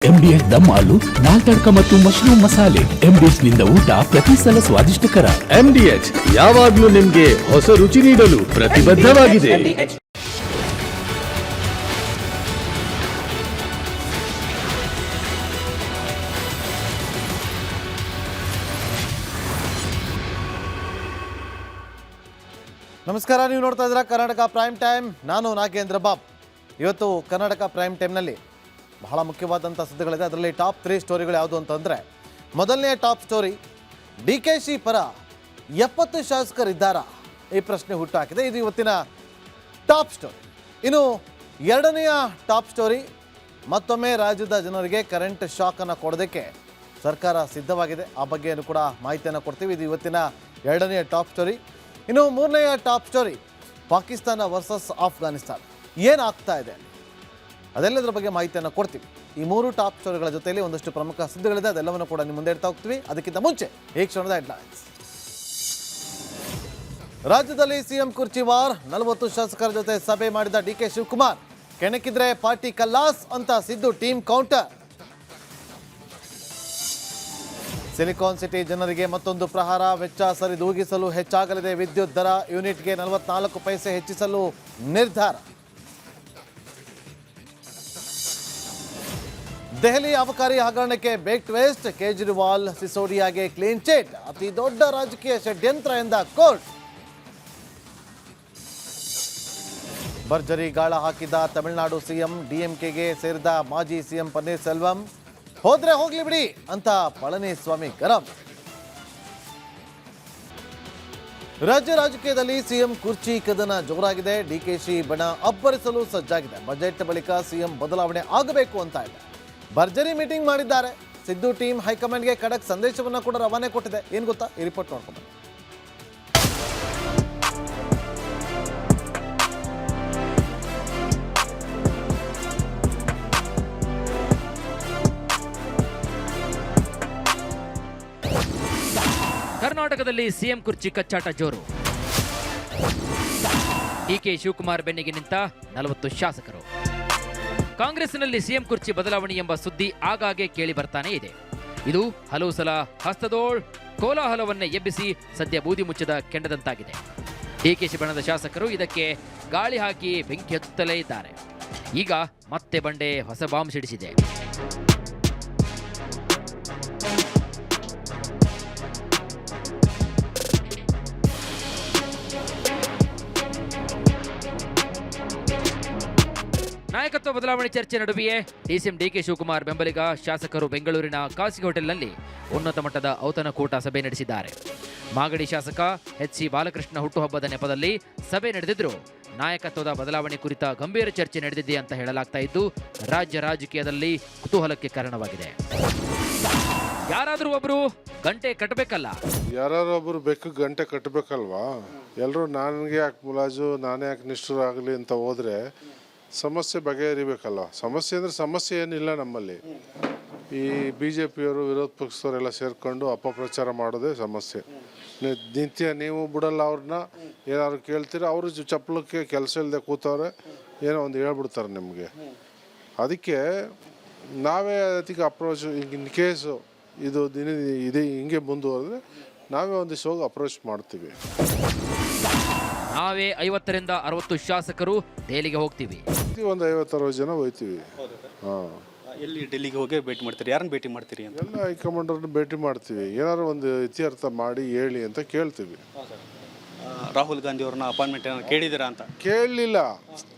MDS ದಮ್ ಆಲು, ನಾಲ್ ತಡ್ಕ ಮತ್ತು mushroom ಮಸಾಲೆ. MDS ನಿಂದ ಊಟ ಪ್ರತಿ ಸಲ ಸ್ವಾದಿಷ್ಟಕರ. MDH ಯಾವಾಗ್ಲೂ ನಿಮ್ಗೆ ಹೊಸ ರುಚಿ ನೀಡಲು ಪ್ರತಿಬದ್ಧವಾಗಿದೆ. ನಮಸ್ಕಾರ, ನೀವು ನೋಡ್ತಾ ಇದ್ದೀರಾ ಕರ್ನಾಟಕ ಪ್ರೈಮ್ ಟೈಮ್. ನಾನು ನಾಗೇಂದ್ರ ಬಾಬ್. ಇವತ್ತು ಕರ್ನಾಟಕ ಪ್ರೈಮ್ ಟೈಮ್ನಲ್ಲಿ ಬಹಳ ಮುಖ್ಯವಾದಂಥ ಸುದ್ದಿಗಳಿದೆ. ಅದರಲ್ಲಿ ಟಾಪ್ 3 ಸ್ಟೋರಿಗಳು ಯಾವುದು ಅಂತಂದರೆ, ಮೊದಲನೆಯ ಟಾಪ್ ಸ್ಟೋರಿ, DKಶಿ ಪರ 70 ಶಾಸಕರಿದ್ದಾರಾ? ಈ ಪ್ರಶ್ನೆ ಹುಟ್ಟುಹಾಕಿದೆ. ಇದು ಇವತ್ತಿನ ಟಾಪ್ ಸ್ಟೋರಿ. ಇನ್ನು ಎರಡನೆಯ ಟಾಪ್ ಸ್ಟೋರಿ, ಮತ್ತೊಮ್ಮೆ ರಾಜ್ಯದ ಜನರಿಗೆ ಕರೆಂಟ್ ಶಾಕನ್ನು ಕೊಡೋದಕ್ಕೆ ಸರ್ಕಾರ ಸಿದ್ಧವಾಗಿದೆ. ಆ ಬಗ್ಗೆಯೂ ಕೂಡ ಮಾಹಿತಿಯನ್ನು ಕೊಡ್ತೀವಿ. ಇದು ಇವತ್ತಿನ ಎರಡನೆಯ ಟಾಪ್ ಸ್ಟೋರಿ. ಇನ್ನು ಮೂರನೆಯ top story, Pakistan versus Afghanistan ಏನಾಗ್ತಾ ಇದೆ, ಅದೆಲ್ಲದರ ಬಗ್ಗೆ ಮಾಹಿತಿಯನ್ನು ಕೊಡ್ತೀವಿ. ಈ 3 ಟಾಪ್ ಸ್ಟೋರಿಗಳ ಜೊತೆಯಲ್ಲಿ ಒಂದಷ್ಟು ಪ್ರಮುಖ ಸುದ್ದಿಗಳಿದೆ, ಅದೆಲ್ಲವನ್ನು ಕೂಡ ನಿಮ್ಮ ಮುಂದೆ ಇಡ್ತಾ ಹೋಗ್ತೀವಿ. ಅದಕ್ಕಿಂತ ಮುಂಚೆ ಈ ಕ್ಷಣದ ಹೆಡ್ಲೈನ್ಸ್. ರಾಜ್ಯದಲ್ಲಿ ಸಿಎಂ ಕುರ್ಚಿ ವಾರ್, 40 ಶಾಸಕರ ಜೊತೆ ಸಭೆ ಮಾಡಿದ DK ಶಿವಕುಮಾರ್. ಕೆಣಕಿದ್ರೆ ಪಾರ್ಟಿ ಕಲ್ಲಾಸ್ ಅಂತ Siddu team counter. Silicon city ಜನರಿಗೆ ಮತ್ತೊಂದು ಪ್ರಹಾರ, ವೆಚ್ಚ ಸರಿದೂಗಿಸಲು ಹೆಚ್ಚಾಗಲಿದೆ ವಿದ್ಯುತ್ ದರ, ಯೂನಿಟ್ಗೆ 44 ಪೈಸೆ ಹೆಚ್ಚಿಸಲು ನಿರ್ಧಾರ. ದೆಹಲಿ ಅಬಕಾರಿ ಹಗರಣಕ್ಕೆ ಬೇಕ್ ಟ್ವಿಸ್ಟ್, ಕೇಜ್ರಿವಾಲ್ ಸಿಸೋಡಿಯಾಗೆ ಕ್ಲೀನ್ ಚಿಟ್, ಅತಿ ದೊಡ್ಡ ರಾಜಕೀಯ ಷಡ್ಯಂತ್ರ ಎಂದ ಕೋರ್ಟ್. ಭರ್ಜರಿ ಗಾಳ ಹಾಕಿದ ತಮಿಳುನಾಡು ಸಿಎಂ, DMKಗೆ ಸೇರಿದ ಮಾಜಿ ಸಿಎಂ ಪನ್ನೀರ್ ಸೆಲ್ವಂ. ಹೋದ್ರೆ ಹೋಗ್ಲಿ ಬಿಡಿ ಅಂತ ಪಳನಿಸ್ವಾಮಿ ಗರಂ. ರಾಜ್ಯ ರಾಜಕೀಯದಲ್ಲಿ ಸಿಎಂ ಕುರ್ಚಿ ಕದನ ಜೋರಾಗಿದೆ. DKಶಿ ಬಣ ಅಬ್ಬರಿಸಲು ಸಜ್ಜಾಗಿದೆ. ಬಜೆಟ್ ಬಳಿಕ ಸಿಎಂ ಬದಲಾವಣೆ ಆಗಬೇಕು ಅಂತ ಇದೆ. ಭರ್ಜರಿ ಮೀಟಿಂಗ್ ಮಾಡಿದ್ದಾರೆ. ಸಿದ್ದು ಟೀಮ್ ಹೈಕಮಾಂಡ್ಗೆ ಖಡಕ್ ಸಂದೇಶವನ್ನು ಕೂಡ ರವಾನೆ ಕೊಟ್ಟಿದೆ. ಏನು ಗೊತ್ತಾ, ಈ ರಿಪೋರ್ಟ್ ನೋಡ್ಕೊಂಡು. ಕರ್ನಾಟಕದಲ್ಲಿ ಸಿಎಂ ಕುರ್ಚಿ ಕಚ್ಚಾಟ ಜೋರು. DK ಶಿವಕುಮಾರ್ ಬೆನ್ನಿಗೆ ನಿಂತ 40 ಶಾಸಕರು. ಕಾಂಗ್ರೆಸ್ನಲ್ಲಿ ಸಿಎಂ ಕುರ್ಚಿ ಬದಲಾವಣೆ ಎಂಬ ಸುದ್ದಿ ಆಗಾಗ್ಗೆ ಕೇಳಿ ಬರ್ತಾನೆ ಇದೆ. ಇದು ಹಲವು ಸಲ ಹಸ್ತದೋಳ್ ಕೋಲಾಹಲವನ್ನೇ ಎಬ್ಬಿಸಿ ಸದ್ಯ ಬೂದಿ ಮುಚ್ಚದ ಕೆಂಡದಂತಾಗಿದೆ. DKಶಿ ಬಣದ ಶಾಸಕರು ಇದಕ್ಕೆ ಗಾಳಿ ಹಾಕಿ ಬೆಂಕಿ ಹಚ್ಚುತ್ತಲೇ ಇದ್ದಾರೆ. ಈಗ ಮತ್ತೆ ಬಂಡೆ ಹೊಸ ಬಾಂಬ್ ಸಿಡಿಸಿದೆ. ನಾಯಕತ್ವ ಬದಲಾವಣೆ ಚರ್ಚೆ ನಡುವೆಯೇ DCM DK ಶಿವಕುಮಾರ್ ಬೆಂಬಲಿಗ ಶಾಸಕರು ಬೆಂಗಳೂರಿನ ಖಾಸಗಿ ಹೋಟೆಲ್ನಲ್ಲಿ ಉನ್ನತ ಮಟ್ಟದ ಔತಣಕೂಟ ಸಭೆ ನಡೆಸಿದ್ದಾರೆ. ಮಾಗಡಿ ಶಾಸಕ HC ಬಾಲಕೃಷ್ಣ ಹುಟ್ಟುಹಬ್ಬದ ನೆಪದಲ್ಲಿ ಸಭೆ ನಡೆದಿದ್ರು. ನಾಯಕತ್ವದ ಬದಲಾವಣೆ ಕುರಿತ ಗಂಭೀರ ಚರ್ಚೆ ನಡೆದಿದೆ ಅಂತ ಹೇಳಲಾಗ್ತಾ ಇದ್ದು, ರಾಜ್ಯ ರಾಜಕೀಯದಲ್ಲಿ ಕುತೂಹಲಕ್ಕೆ ಕಾರಣವಾಗಿದೆ. ಯಾರಾದರೂ ಒಬ್ರು ಗಂಟೆ ಕಟ್ಟಬೇಕಲ್ಲ, ಯಾರು ಒಬ್ರು ಬೆಕ್ಕು ಗಂಟೆ ಕಟ್ಟಬೇಕಲ್ವಾ? ಎಲ್ಲರೂ ನನಗೆ ಯಾಕೆ ಮುಲಾಜು, ನಾನೇ ಯಾಕೆ ನಿಷ್ಠುರ ಆಗಲಿ ಅಂತ ಹೋದ್ರೆ ಸಮಸ್ಯೆ ಬಗೆಹರಿಬೇಕಲ್ಲ. ಸಮಸ್ಯೆ ಅಂದರೆ ಸಮಸ್ಯೆ ಏನಿಲ್ಲ ನಮ್ಮಲ್ಲಿ. ಈ BJPಯವರು ವಿರೋಧ ಪಕ್ಷದವರೆಲ್ಲ ಸೇರಿಕೊಂಡು ಅಪಪ್ರಚಾರ ಮಾಡೋದೇ ಸಮಸ್ಯೆ. ನಿತ್ಯ ನೀವು ಬಿಡಲ್ಲ ಅವ್ರನ್ನ, ಏನಾದ್ರು ಕೇಳ್ತೀರ, ಅವರು ಚಪ್ಪಲಕ್ಕೆ ಕೆಲಸ ಇಲ್ಲದೆ ಕೂತವ್ರೆ, ಏನೋ ಒಂದು ಹೇಳ್ಬಿಡ್ತಾರೆ ನಿಮಗೆ. ಅದಕ್ಕೆ ನಾವೇ ಅದಕ್ಕೆ ಅಪ್ರೋಚ್, ಇನ್ ಕೇಸು ಇದು ಇದೆ ಹಿಂಗೆ ಮುಂದುವರೆದ್ರೆ ನಾವೇ ಒಂದಿಷ್ಟು ಹೋಗಿ ಅಪ್ರೋಚ್ ಮಾಡ್ತೀವಿ. ನಾವೇ 50 ರಿಂದ 60 ಶಾಸಕರು ದೆಹಲಿಗೆ ಹೋಗ್ತೀವಿ. ಒಂದು 50-60 ಜನ ಹೋಗ್ತೀವಿ. ಹಾಂ, ಎಲ್ಲಿ ಡೆಲ್ಲಿಗೆ ಹೋಗಿ ಭೇಟಿ ಮಾಡ್ತೀರಿ? ಯಾರನ್ನ ಭೇಟಿ ಮಾಡ್ತೀರಿ ಅಂತ? ಎಲ್ಲ ಹೈಕಮಾಂಡರ್ನ ಭೇಟಿ ಮಾಡ್ತೀವಿ. ಏನಾದ್ರು ಒಂದು ಇತ್ಯರ್ಥ ಮಾಡಿ ಹೇಳಿ ಅಂತ ಕೇಳ್ತೀವಿ. ರಾಹುಲ್ ಗಾಂಧಿ ಅವ್ರನ್ನ ಅಪಾಯಿಂಟ್ಮೆಂಟ್ ಏನಾದ್ರು ಕೇಳಿದ್ದೀರಾ ಅಂತ? ಕೇಳಲಿಲ್ಲ.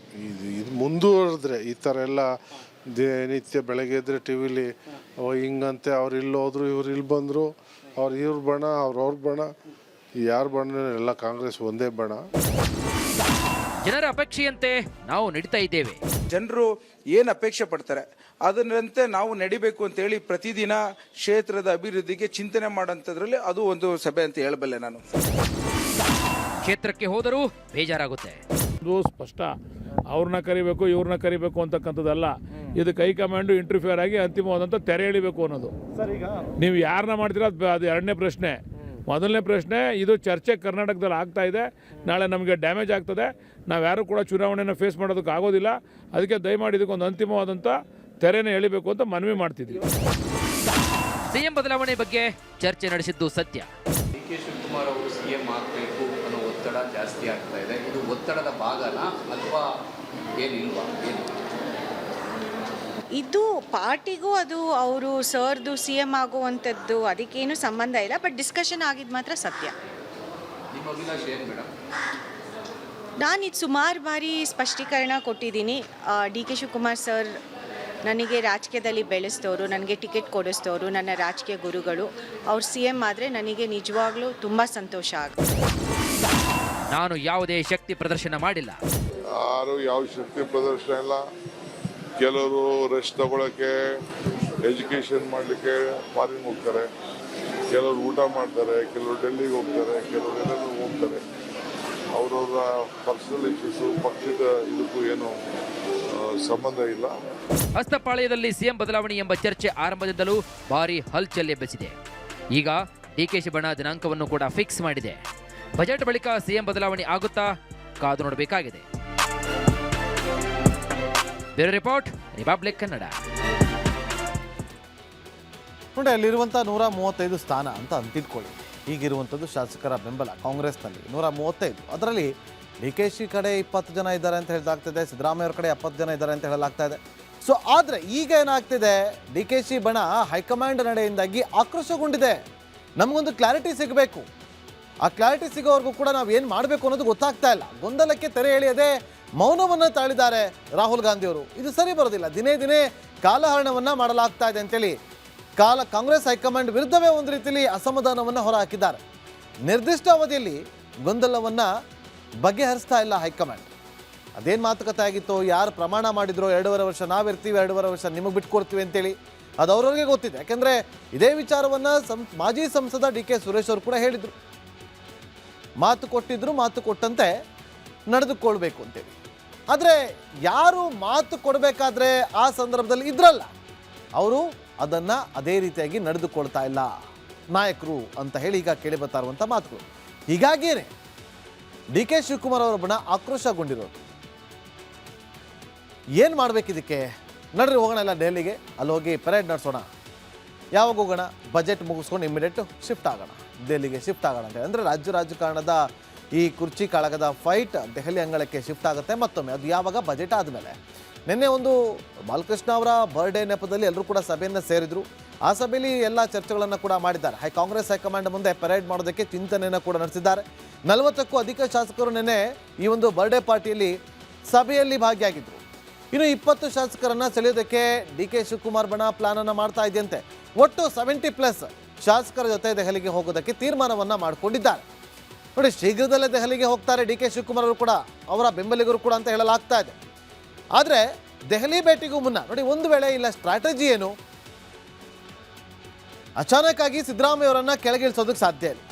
ಇದು ಮುಂದುವರೆದ್ರೆ ಈ ಥರ ಎಲ್ಲ ನಿತ್ಯ ಬೆಳಗ್ಗೆ ಎದ್ರೆ ಟಿ ವಿಲಿ ಹಿಂಗಂತೆ, ಅವ್ರು ಇಲ್ಲಿ ಹೋದ್ರು, ಇವ್ರು ಇಲ್ಲಿ ಬಂದರು, ಇವ್ರ ಬಣ, ಅವ್ರ ಬಣ, ಯಾರ ಬಣ ಎಲ್ಲ ಕಾಂಗ್ರೆಸ್ ಒಂದೇ ಬಣ. ಜನರ ಅಪೇಕ್ಷೆಯಂತೆ ನಾವು ನಡೀತಾ ಇದ್ದೇವೆ. ಜನರು ಏನು ಅಪೇಕ್ಷೆ ಪಡ್ತಾರೆ ಅದರಂತೆ ನಾವು ನಡಿಬೇಕು ಅಂತೇಳಿ ಪ್ರತಿದಿನ ಕ್ಷೇತ್ರದ ಅಭಿವೃದ್ಧಿಗೆ ಚಿಂತನೆ ಮಾಡೋಂಥದ್ರಲ್ಲಿ ಅದು ಒಂದು ಸಭೆ ಅಂತ ಹೇಳಬಲ್ಲೆ ನಾನು. ಕ್ಷೇತ್ರಕ್ಕೆ ಹೋದರೂ ಬೇಜಾರಾಗುತ್ತೆ. ಇದು ಸ್ಪಷ್ಟ, ಅವ್ರನ್ನ ಕರಿಬೇಕು ಇವ್ರನ್ನ ಕರಿಬೇಕು ಅಂತಕ್ಕಂಥದ್ದಲ್ಲ. ಇದಕ್ಕೆ ಹೈಕಮಾಂಡು ಇಂಟರ್ಫಿಯರ್ ಆಗಿ ಅಂತಿಮವಾದಂಥ ತೆರೆ ಎಳಿಬೇಕು ಅನ್ನೋದು. ನೀವು ಯಾರನ್ನ ಮಾಡ್ತೀರಾ ಅದು ಎರಡನೇ ಪ್ರಶ್ನೆ. ಮೊದಲನೇ ಪ್ರಶ್ನೆ, ಇದು ಚರ್ಚೆ ಕರ್ನಾಟಕದಲ್ಲಿ ಆಗ್ತಾ ಇದೆ, ನಾಳೆ ನಮಗೆ ಡ್ಯಾಮೇಜ್ ಆಗ್ತದೆ, ನಾವು ಯಾರು ಕೂಡ ಚುನಾವಣೆಯನ್ನು ಫೇಸ್ ಮಾಡೋದಕ್ಕೆ ಆಗೋದಿಲ್ಲ. ಅದಕ್ಕೆ ದಯಮಾಡಿ ಇದಕ್ಕೊಂದು ಅಂತಿಮವಾದಂಥ ತೆರೆನ ಎಳಿಬೇಕು ಅಂತ ಮನವಿ ಮಾಡ್ತಿದ್ವಿ. ಸಿಎಂ ಬದಲಾವಣೆ ಬಗ್ಗೆ ಚರ್ಚೆ ನಡೆಸಿದ್ದು ಸತ್ಯ. ಡಿ ಕೆ ಶಿವಕುಮಾರ್ ಅವರು CM ಆಗಬೇಕು ಅನ್ನೋ ಒತ್ತಡ ಜಾಸ್ತಿ ಆಗ್ತಾ ಇದೆ. ಇದು ಒತ್ತಡದ ಭಾಗನ ಅಥವಾ ಏನಿಲ್ವಾ? ಏನು ಇದು ಪಾರ್ಟಿಗೂ ಅದು ಅವರು ಸರ್ದು CM ಆಗುವಂಥದ್ದು ಅದಕ್ಕೇನು ಸಂಬಂಧ ಇಲ್ಲ. ಬಟ್ ಡಿಸ್ಕಷನ್ ಆಗಿದ್ದು ಮಾತ್ರ ಸತ್ಯ. ನಿಮ್ಮ ಅಭಿಲಾಷೆ ಏನು ಮೇಡಮ್? ನಾನು ಇದು ಸುಮಾರು ಬಾರಿ ಸ್ಪಷ್ಟೀಕರಣ ಕೊಟ್ಟಿದ್ದೀನಿ. ಡಿ ಕೆ ಶಿವಕುಮಾರ್ ಸರ್ ನನಗೆ ರಾಜಕೀಯದಲ್ಲಿ ಬೆಳೆಸಿದವರು, ನನಗೆ ಟಿಕೆಟ್ ಕೊಡಿಸಿದವರು, ನನ್ನ ರಾಜಕೀಯ ಗುರುಗಳು. ಅವ್ರು CM ಆದರೆ ನನಗೆ ನಿಜವಾಗ್ಲೂ ತುಂಬ ಸಂತೋಷ ಆಗುತ್ತೆ. ನಾನು ಯಾವುದೇ ಶಕ್ತಿ ಪ್ರದರ್ಶನ ಮಾಡಿಲ್ಲ. ಯಾರು ಯಾವ ಶಕ್ತಿ ಪ್ರದರ್ಶನ ಇಲ್ಲ. ಕೆಲವರು ರೆಸ್ಟ್ ತಗೊಳಕ್ಕೆ, ಎಜುಕೇಷನ್ ಮಾಡಲಿಕ್ಕೆ ಫಾರಿನ್ ಹೋಗ್ತಾರೆ, ಕೆಲವರು ಊಟ ಮಾಡ್ತಾರೆ, ಕೆಲವರು ಡೆಲ್ಲಿಗೆ ಹೋಗ್ತಾರೆ, ಕೆಲವರು ಎಲ್ಲರೂ ಹೋಗ್ತಾರೆ. ಅವರವರ ಪರ್ಸನಲ್ ಇಶ್ಯೂಸು ಪಕ್ಷದ ಇದಕ್ಕೂ ಏನೂ ಸಂಬಂಧ ಇಲ್ಲ. ಹಸ್ತಪಾಳ್ಯದಲ್ಲಿ ಸಿಎಂ ಬದಲಾವಣೆ ಎಂಬ ಚರ್ಚೆ ಆರಂಭದಿಂದಲೂ ಭಾರಿ ಹಲ್ಚಲ್ ಎಬ್ಬಿಸಿದೆ. ಈಗ ಡಿಕೆಶಿ ಬಣ ದಿನಾಂಕವನ್ನು ಕೂಡ ಫಿಕ್ಸ್ ಮಾಡಿದೆ. ಬಜೆಟ್ ಬಳಿಕ ಸಿಎಂ ಬದಲಾವಣೆ ಆಗುತ್ತಾ ಕಾದು ನೋಡಬೇಕಾಗಿದೆ. Bureau report, Republic Kannada. ನೋಡಿ, ಅಲ್ಲಿರುವಂಥ 135 ಸ್ಥಾನ ಅಂತ ಅಂತಿಟ್ಕೊಳ್ಳಿ. ಈಗಿರುವಂಥದ್ದು ಶಾಸಕರ ಬೆಂಬಲ ಕಾಂಗ್ರೆಸ್ನಲ್ಲಿ 135. ಅದರಲ್ಲಿ DKಶಿ ಕಡೆ 20 ಜನ ಇದ್ದಾರೆ ಅಂತ ಹೇಳಲಾಗ್ತಿದೆ, ಸಿದ್ದರಾಮಯ್ಯ ಅವ್ರ ಕಡೆ 70 ಜನ ಇದ್ದಾರೆ ಅಂತ ಹೇಳಲಾಗ್ತಾ ಇದೆ. ಸೊ ಆದರೆ ಈಗ ಏನಾಗ್ತಿದೆ, DKಶಿ ಬಣ ಹೈಕಮಾಂಡ್ ನಡೆಯಿಂದಾಗಿ ಆಕ್ರೋಶಗೊಂಡಿದೆ. ನಮಗೊಂದು ಕ್ಲಾರಿಟಿ ಸಿಗಬೇಕು. ಆ ಕ್ಲಾರಿಟಿ ಸಿಗೋವರೆಗೂ ಕೂಡ ನಾವು ಏನು ಮಾಡಬೇಕು ಅನ್ನೋದು ಗೊತ್ತಾಗ್ತಾ ಇಲ್ಲ. ಗೊಂದಲಕ್ಕೆ ತೆರೆ ಎಳೆಯದೆ ಮೌನವನ್ನು ತಾಳಿದ್ದಾರೆ ರಾಹುಲ್ ಗಾಂಧಿಯವರು. ಇದು ಸರಿ ಬರೋದಿಲ್ಲ. ದಿನೇ ದಿನೇ ಕಾಲಹರಣವನ್ನು ಮಾಡಲಾಗ್ತಾ ಇದೆ ಅಂತೇಳಿ ಕಾಂಗ್ರೆಸ್ ಹೈಕಮಾಂಡ್ ವಿರುದ್ಧವೇ ಒಂದು ರೀತಿಯಲ್ಲಿ ಅಸಮಾಧಾನವನ್ನು ಹೊರಹಾಕಿದ್ದಾರೆ. ನಿರ್ದಿಷ್ಟ ಅವಧಿಯಲ್ಲಿ ಗೊಂದಲವನ್ನು ಬಗೆಹರಿಸ್ತಾ ಇಲ್ಲ ಹೈಕಮಾಂಡ್. ಅದೇನು ಮಾತುಕತೆ ಆಗಿತ್ತು, ಯಾರು ಪ್ರಮಾಣ ಮಾಡಿದ್ರು 2.5 ವರ್ಷ ನಾವಿರ್ತೀವಿ, 2.5 ವರ್ಷ ನಿಮಗೆ ಬಿಟ್ಕೊಡ್ತೀವಿ ಅಂತೇಳಿ, ಅದು ಅವ್ರವ್ರಿಗೆ ಗೊತ್ತಿದೆ. ಯಾಕೆಂದರೆ ಇದೇ ವಿಚಾರವನ್ನು ಮಾಜಿ ಸಂಸದ DK ಸುರೇಶ್ ಅವರು ಕೂಡ ಹೇಳಿದರು. ಮಾತು ಕೊಟ್ಟಿದ್ರು, ಮಾತು ಕೊಟ್ಟಂತೆ ನಡೆದುಕೊಳ್ಬೇಕು ಅಂತೇಳಿ. ಆದರೆ ಯಾರು ಮಾತು ಕೊಡಬೇಕಾದ್ರೆ ಆ ಸಂದರ್ಭದಲ್ಲಿ ಇದ್ರಲ್ಲ, ಅವರು ಅದನ್ನು ಅದೇ ರೀತಿಯಾಗಿ ನಡೆದುಕೊಳ್ತಾ ಇಲ್ಲ ನಾಯಕರು ಅಂತ ಹೇಳಿ ಈಗ ಕೇಳಿ ಬರ್ತಾ ಇರುವಂಥ ಮಾತುಗಳು. ಹೀಗಾಗಿಯೇ DK ಶಿವಕುಮಾರ್ ಅವರ ಬಣ ಆಕ್ರೋಶಗೊಂಡಿರೋದು. ಏನು ಮಾಡಬೇಕಿದಕ್ಕೆ? ನಡ್ರಿ ಹೋಗೋಣ ಎಲ್ಲ ದೆಹಲಿಗೆ, ಅಲ್ಲಿ ಹೋಗಿ ಪರೇಡ್ ನಡೆಸೋಣ. ಯಾವಾಗ ಹೋಗೋಣ? ಬಜೆಟ್ ಮುಗಿಸ್ಕೊಂಡು ಇಮಿಡಿಯೇಟ್ ಶಿಫ್ಟ್ ಆಗೋಣ, ದೆಹಲಿಗೆ ಶಿಫ್ಟ್ ಆಗೋಣ ಅಂತ. ಅಂದರೆ ರಾಜಕಾರಣದ ಈ ಕುರ್ಚಿ ಕಾಳಗದ ಫೈಟ್ ದೆಹಲಿ ಅಂಗಳಕ್ಕೆ ಶಿಫ್ಟ್ ಆಗುತ್ತೆ ಮತ್ತೊಮ್ಮೆ. ಅದು ಯಾವಾಗ? ಬಜೆಟ್ ಆದಮೇಲೆ. ನಿನ್ನೆ ಒಂದು ಬಾಲಕೃಷ್ಣ ಅವರ ಬರ್ಡೇ ನೆಪದಲ್ಲಿ ಎಲ್ಲರೂ ಕೂಡ ಸಭೆಯನ್ನು ಸೇರಿದರು. ಆ ಸಭೆಯಲ್ಲಿ ಎಲ್ಲ ಚರ್ಚೆಗಳನ್ನು ಕೂಡ ಮಾಡಿದ್ದಾರೆ. ಕಾಂಗ್ರೆಸ್ ಹೈಕಮಾಂಡ್ ಮುಂದೆ ಪರೇಡ್ ಮಾಡೋದಕ್ಕೆ ಚಿಂತನೆಯನ್ನು ಕೂಡ ನಡೆಸಿದ್ದಾರೆ. 40ಕ್ಕೂ ಅಧಿಕ ಶಾಸಕರು ನಿನ್ನೆ ಈ ಒಂದು ಬರ್ಡೇ ಪಾರ್ಟಿಯಲ್ಲಿ ಸಭೆಯಲ್ಲಿ ಭಾಗಿಯಾಗಿದ್ದರು. ಇನ್ನು 20 ಶಾಸಕರನ್ನು ಸೆಳೆಯೋದಕ್ಕೆ DK ಶಿವಕುಮಾರ್ ಬಣ ಪ್ಲಾನನ್ನು ಮಾಡ್ತಾ ಇದೆಯಂತೆ. ಒಟ್ಟು 70+ ಶಾಸಕರ ಜೊತೆ ದೆಹಲಿಗೆ ಹೋಗೋದಕ್ಕೆ ತೀರ್ಮಾನವನ್ನು ಮಾಡಿಕೊಂಡಿದ್ದಾರೆ. ನೋಡಿ, ಶೀಘ್ರದಲ್ಲೇ ದೆಹಲಿಗೆ ಹೋಗ್ತಾರೆ DK ಶಿವಕುಮಾರ್ ಅವರು ಕೂಡ, ಅವರ ಬೆಂಬಲಿಗರು ಕೂಡ ಅಂತ ಹೇಳಲಾಗ್ತಾ ಇದೆ. ಆದರೆ ದೆಹಲಿ ಭೇಟಿಗೂ ಮುನ್ನ ನೋಡಿ, ಒಂದು ವೇಳೆ ಇಲ್ಲ ಸ್ಟ್ರಾಟಜಿ ಏನು, ಅಚಾನಕ್ ಆಗಿ ಸಿದ್ದರಾಮಯ್ಯ ಅವರನ್ನು ಕೆಳಗಿಳಿಸೋದಕ್ಕೆ ಸಾಧ್ಯ ಇಲ್ಲ.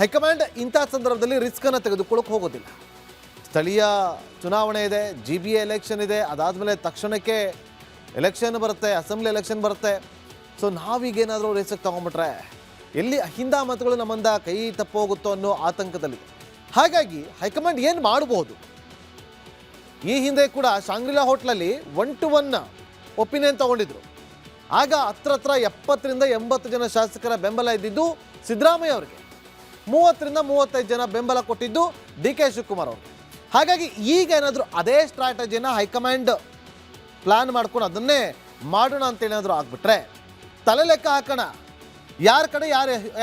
ಹೈಕಮಾಂಡ್ ಇಂಥ ಸಂದರ್ಭದಲ್ಲಿ ರಿಸ್ಕನ್ನು ತೆಗೆದುಕೊಳ್ಳೋಕೆ ಹೋಗೋದಿಲ್ಲ. ಸ್ಥಳೀಯ ಚುನಾವಣೆ ಇದೆ, GBA ಎಲೆಕ್ಷನ್ ಇದೆ, ಅದಾದಮೇಲೆ ತಕ್ಷಣಕ್ಕೆ ಎಲೆಕ್ಷನ್ ಬರುತ್ತೆ, ಅಸೆಂಬ್ಲಿ ಎಲೆಕ್ಷನ್ ಬರುತ್ತೆ. ಸೊ ನಾವೀಗೇನಾದರೂ ರೇಸಕ್ಕೆ ತಗೊಂಡ್ಬಿಟ್ರೆ ಎಲ್ಲಿ ಅಹಿಂದ ಮತಗಳು ನಮ್ಮಿಂದ ಕೈ ತಪ್ಪೋಗುತ್ತೋ ಅನ್ನೋ ಆತಂಕದಲ್ಲಿ. ಹಾಗಾಗಿ ಹೈಕಮಾಂಡ್ ಏನು ಮಾಡಬಹುದು? ಈ ಹಿಂದೆ ಕೂಡ ಶಾಂಗ್ರಿಲಾ ಹೋಟ್ಲಲ್ಲಿ 1-to-1 ಒಪಿನಿಯನ್ ತಗೊಂಡಿದ್ರು. ಆಗ ಹತ್ರ 70ರಿಂದ 80 ಜನ ಶಾಸಕರ ಬೆಂಬಲ ಇದ್ದಿದ್ದು ಸಿದ್ದರಾಮಯ್ಯ ಅವರಿಗೆ, 30ರಿಂದ 35 ಜನ ಬೆಂಬಲ ಕೊಟ್ಟಿದ್ದು DK ಶಿವಕುಮಾರ್ ಅವರು. ಹಾಗಾಗಿ ಈಗ ಏನಾದರೂ ಅದೇ ಸ್ಟ್ರಾಟಜಿನ ಹೈಕಮಾಂಡ್ ಪ್ಲಾನ್ ಮಾಡ್ಕೊಂಡು ಅದನ್ನೇ ಮಾಡೋಣ ಅಂತೇನಾದರೂ ಆಗ್ಬಿಟ್ರೆ, ತಲೆ ಲೆಕ್ಕ ಹಾಕೋಣ, ಯಾರ ಕಡೆ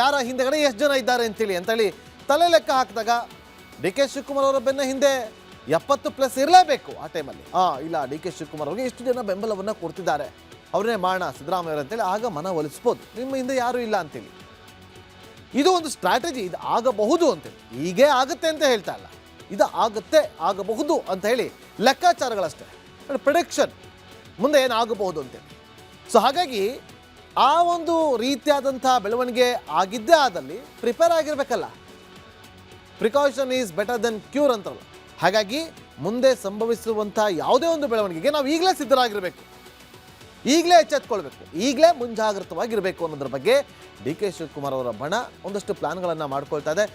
ಯಾರ ಹಿಂದೆಗಡೆ ಎಷ್ಟು ಜನ ಇದ್ದಾರೆ ಅಂತೇಳಿ ತಲೆ ಲೆಕ್ಕ ಹಾಕಿದಾಗ DK ಶಿವಕುಮಾರ್ ಅವರ ಬೆನ್ನ ಹಿಂದೆ 70+ ಇರಲೇಬೇಕು ಆ ಟೈಮಲ್ಲಿ. ಇಲ್ಲ, DK ಶಿವಕುಮಾರ್ ಅವ್ರಿಗೆ ಎಷ್ಟು ಜನ ಬೆಂಬಲವನ್ನು ಕೊಡ್ತಿದ್ದಾರೆ, ಅವ್ರನ್ನೇ ಮಾಡೋಣ ಸಿದ್ದರಾಮಯ್ಯ ಅವರು ಅಂತೇಳಿ ಆಗ ಮನ ಒಲಿಸ್ಬೋದು, ನಿಮ್ಮ ಹಿಂದೆ ಯಾರೂ ಇಲ್ಲ ಅಂತೇಳಿ. ಇದು ಒಂದು ಸ್ಟ್ರಾಟಜಿ, ಇದು ಆಗಬಹುದು ಅಂತೇಳಿ. ಹೀಗೆ ಆಗುತ್ತೆ ಅಂತ ಹೇಳ್ತಾ ಇಲ್ಲ, ಇದು ಆಗುತ್ತೆ, ಆಗಬಹುದು ಅಂತ ಹೇಳಿ ಲೆಕ್ಕಾಚಾರಗಳಷ್ಟೇ, ಪ್ರಿಡಿಕ್ಷನ್, ಮುಂದೆ ಏನಾಗಬಹುದು ಅಂತೇಳಿ. ಸೊ ಹಾಗಾಗಿ ಆ ಒಂದು ರೀತಿಯಾದಂಥ ಬೆಳವಣಿಗೆ ಆಗಿದ್ದೇ ಆದಲ್ಲಿ ಪ್ರಿಪೇರ್ ಆಗಿರಬೇಕಲ್ಲ. Precaution is better than cure ಅಂತಾರಲ್ಲ. ಹಾಗಾಗಿ ಮುಂದೆ ಸಂಭವಿಸುವಂಥ ಯಾವುದೇ ಒಂದು ಬೆಳವಣಿಗೆಗೆ ನಾವು ಈಗಲೇ ಸಿದ್ಧರಾಗಿರಬೇಕು, ಈಗಲೇ ಎಚ್ಚೆತ್ಕೊಳ್ಬೇಕು, ಈಗಲೇ ಮುಂಜಾಗ್ರತವಾಗಿರಬೇಕು ಅನ್ನೋದ್ರ ಬಗ್ಗೆ DK ಶಿವಕುಮಾರ್ ಅವರ ಬಣ ಒಂದಷ್ಟು ಪ್ಲಾನ್ಗಳನ್ನು ಮಾಡ್ಕೊಳ್ತಾ ಇದೆ.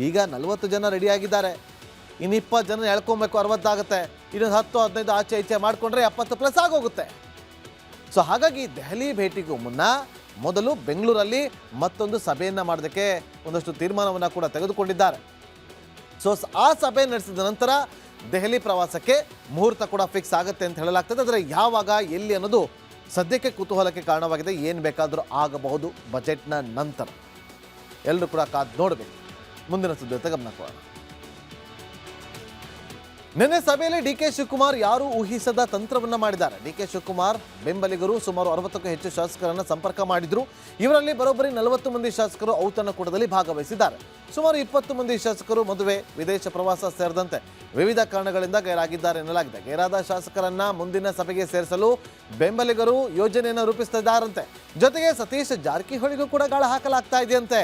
ಈಗ 40 ಜನ ರೆಡಿಯಾಗಿದ್ದಾರೆ, ಇನ್ನು 20 ಜನ ಎಳ್ಕೊಬೇಕು, 60 ಆಗುತ್ತೆ, ಇನ್ನೊಂದು 10-15 ಆಚೆ ಈಚೆ ಮಾಡಿಕೊಂಡ್ರೆ 70+ ಆಗೋಗುತ್ತೆ. ಸೊ ಹಾಗಾಗಿ ದೆಹಲಿ ಭೇಟಿಗೂ ಮುನ್ನ ಮೊದಲು ಬೆಂಗಳೂರಲ್ಲಿ ಮತ್ತೊಂದು ಸಭೆಯನ್ನು ಮಾಡೋದಕ್ಕೆ ಒಂದಷ್ಟು ತೀರ್ಮಾನವನ್ನು ಕೂಡ ತೆಗೆದುಕೊಂಡಿದ್ದಾರೆ. ಸೊ ಆ ಸಭೆ ನಡೆಸಿದ ನಂತರ ದೆಹಲಿ ಪ್ರವಾಸಕ್ಕೆ ಮುಹೂರ್ತ ಕೂಡ ಫಿಕ್ಸ್ ಆಗುತ್ತೆ ಅಂತ ಹೇಳಲಾಗ್ತದೆ. ಆದರೆ ಯಾವಾಗ ಎಲ್ಲಿ ಅನ್ನೋದು ಸದ್ಯಕ್ಕೆ ಕುತೂಹಲಕ್ಕೆ ಕಾರಣವಾಗಿದೆ. ಏನು ಬೇಕಾದರೂ ಆಗಬಹುದು ಬಜೆಟ್ನ ನಂತರ. ಎಲ್ಲರೂ ಕೂಡ ಕಾದು ನೋಡಬೇಕು. ಮುಂದಿನ ಸುದ್ದಿ ಜೊತೆ ಗಮನ ಕೊಡೋಣ. ನಿನ್ನೆ ಸಭೆಯಲ್ಲಿ ಡಿ.ಕೆ. ಶಿವಕುಮಾರ್ ಯಾರು ಊಹಿಸದ ತಂತ್ರವನ್ನು ಮಾಡಿದ್ದಾರೆ. ಡಿ.ಕೆ. ಶಿವಕುಮಾರ್ ಬೆಂಬಲಿಗರು ಸುಮಾರು 60ಕ್ಕೂ ಹೆಚ್ಚು ಶಾಸಕರನ್ನು ಸಂಪರ್ಕ ಮಾಡಿದ್ರು. ಇವರಲ್ಲಿ ಬರೋಬ್ಬರಿ 40 ಮಂದಿ ಶಾಸಕರು ಔತಣಕೂಟದಲ್ಲಿ ಭಾಗವಹಿಸಿದ್ದಾರೆ. ಸುಮಾರು 20 ಮಂದಿ ಶಾಸಕರು ಮದುವೆ, ವಿದೇಶ ಪ್ರವಾಸ ಸೇರಿದಂತೆ ವಿವಿಧ ಕಾರಣಗಳಿಂದ ಗೈರಾಗಿದ್ದಾರೆ ಎನ್ನಲಾಗಿದೆ. ಗೈರಾದ ಶಾಸಕರನ್ನ ಮುಂದಿನ ಸಭೆಗೆ ಸೇರಿಸಲು ಬೆಂಬಲಿಗರು ಯೋಜನೆಯನ್ನು ರೂಪಿಸುತ್ತಿದ್ದಾರಂತೆ. ಜೊತೆಗೆ ಸತೀಶ್ ಜಾರಕಿಹೊಳಿಗೂ ಕೂಡ ಗಾಳ ಹಾಕಲಾಗ್ತಾ ಇದೆಯಂತೆ.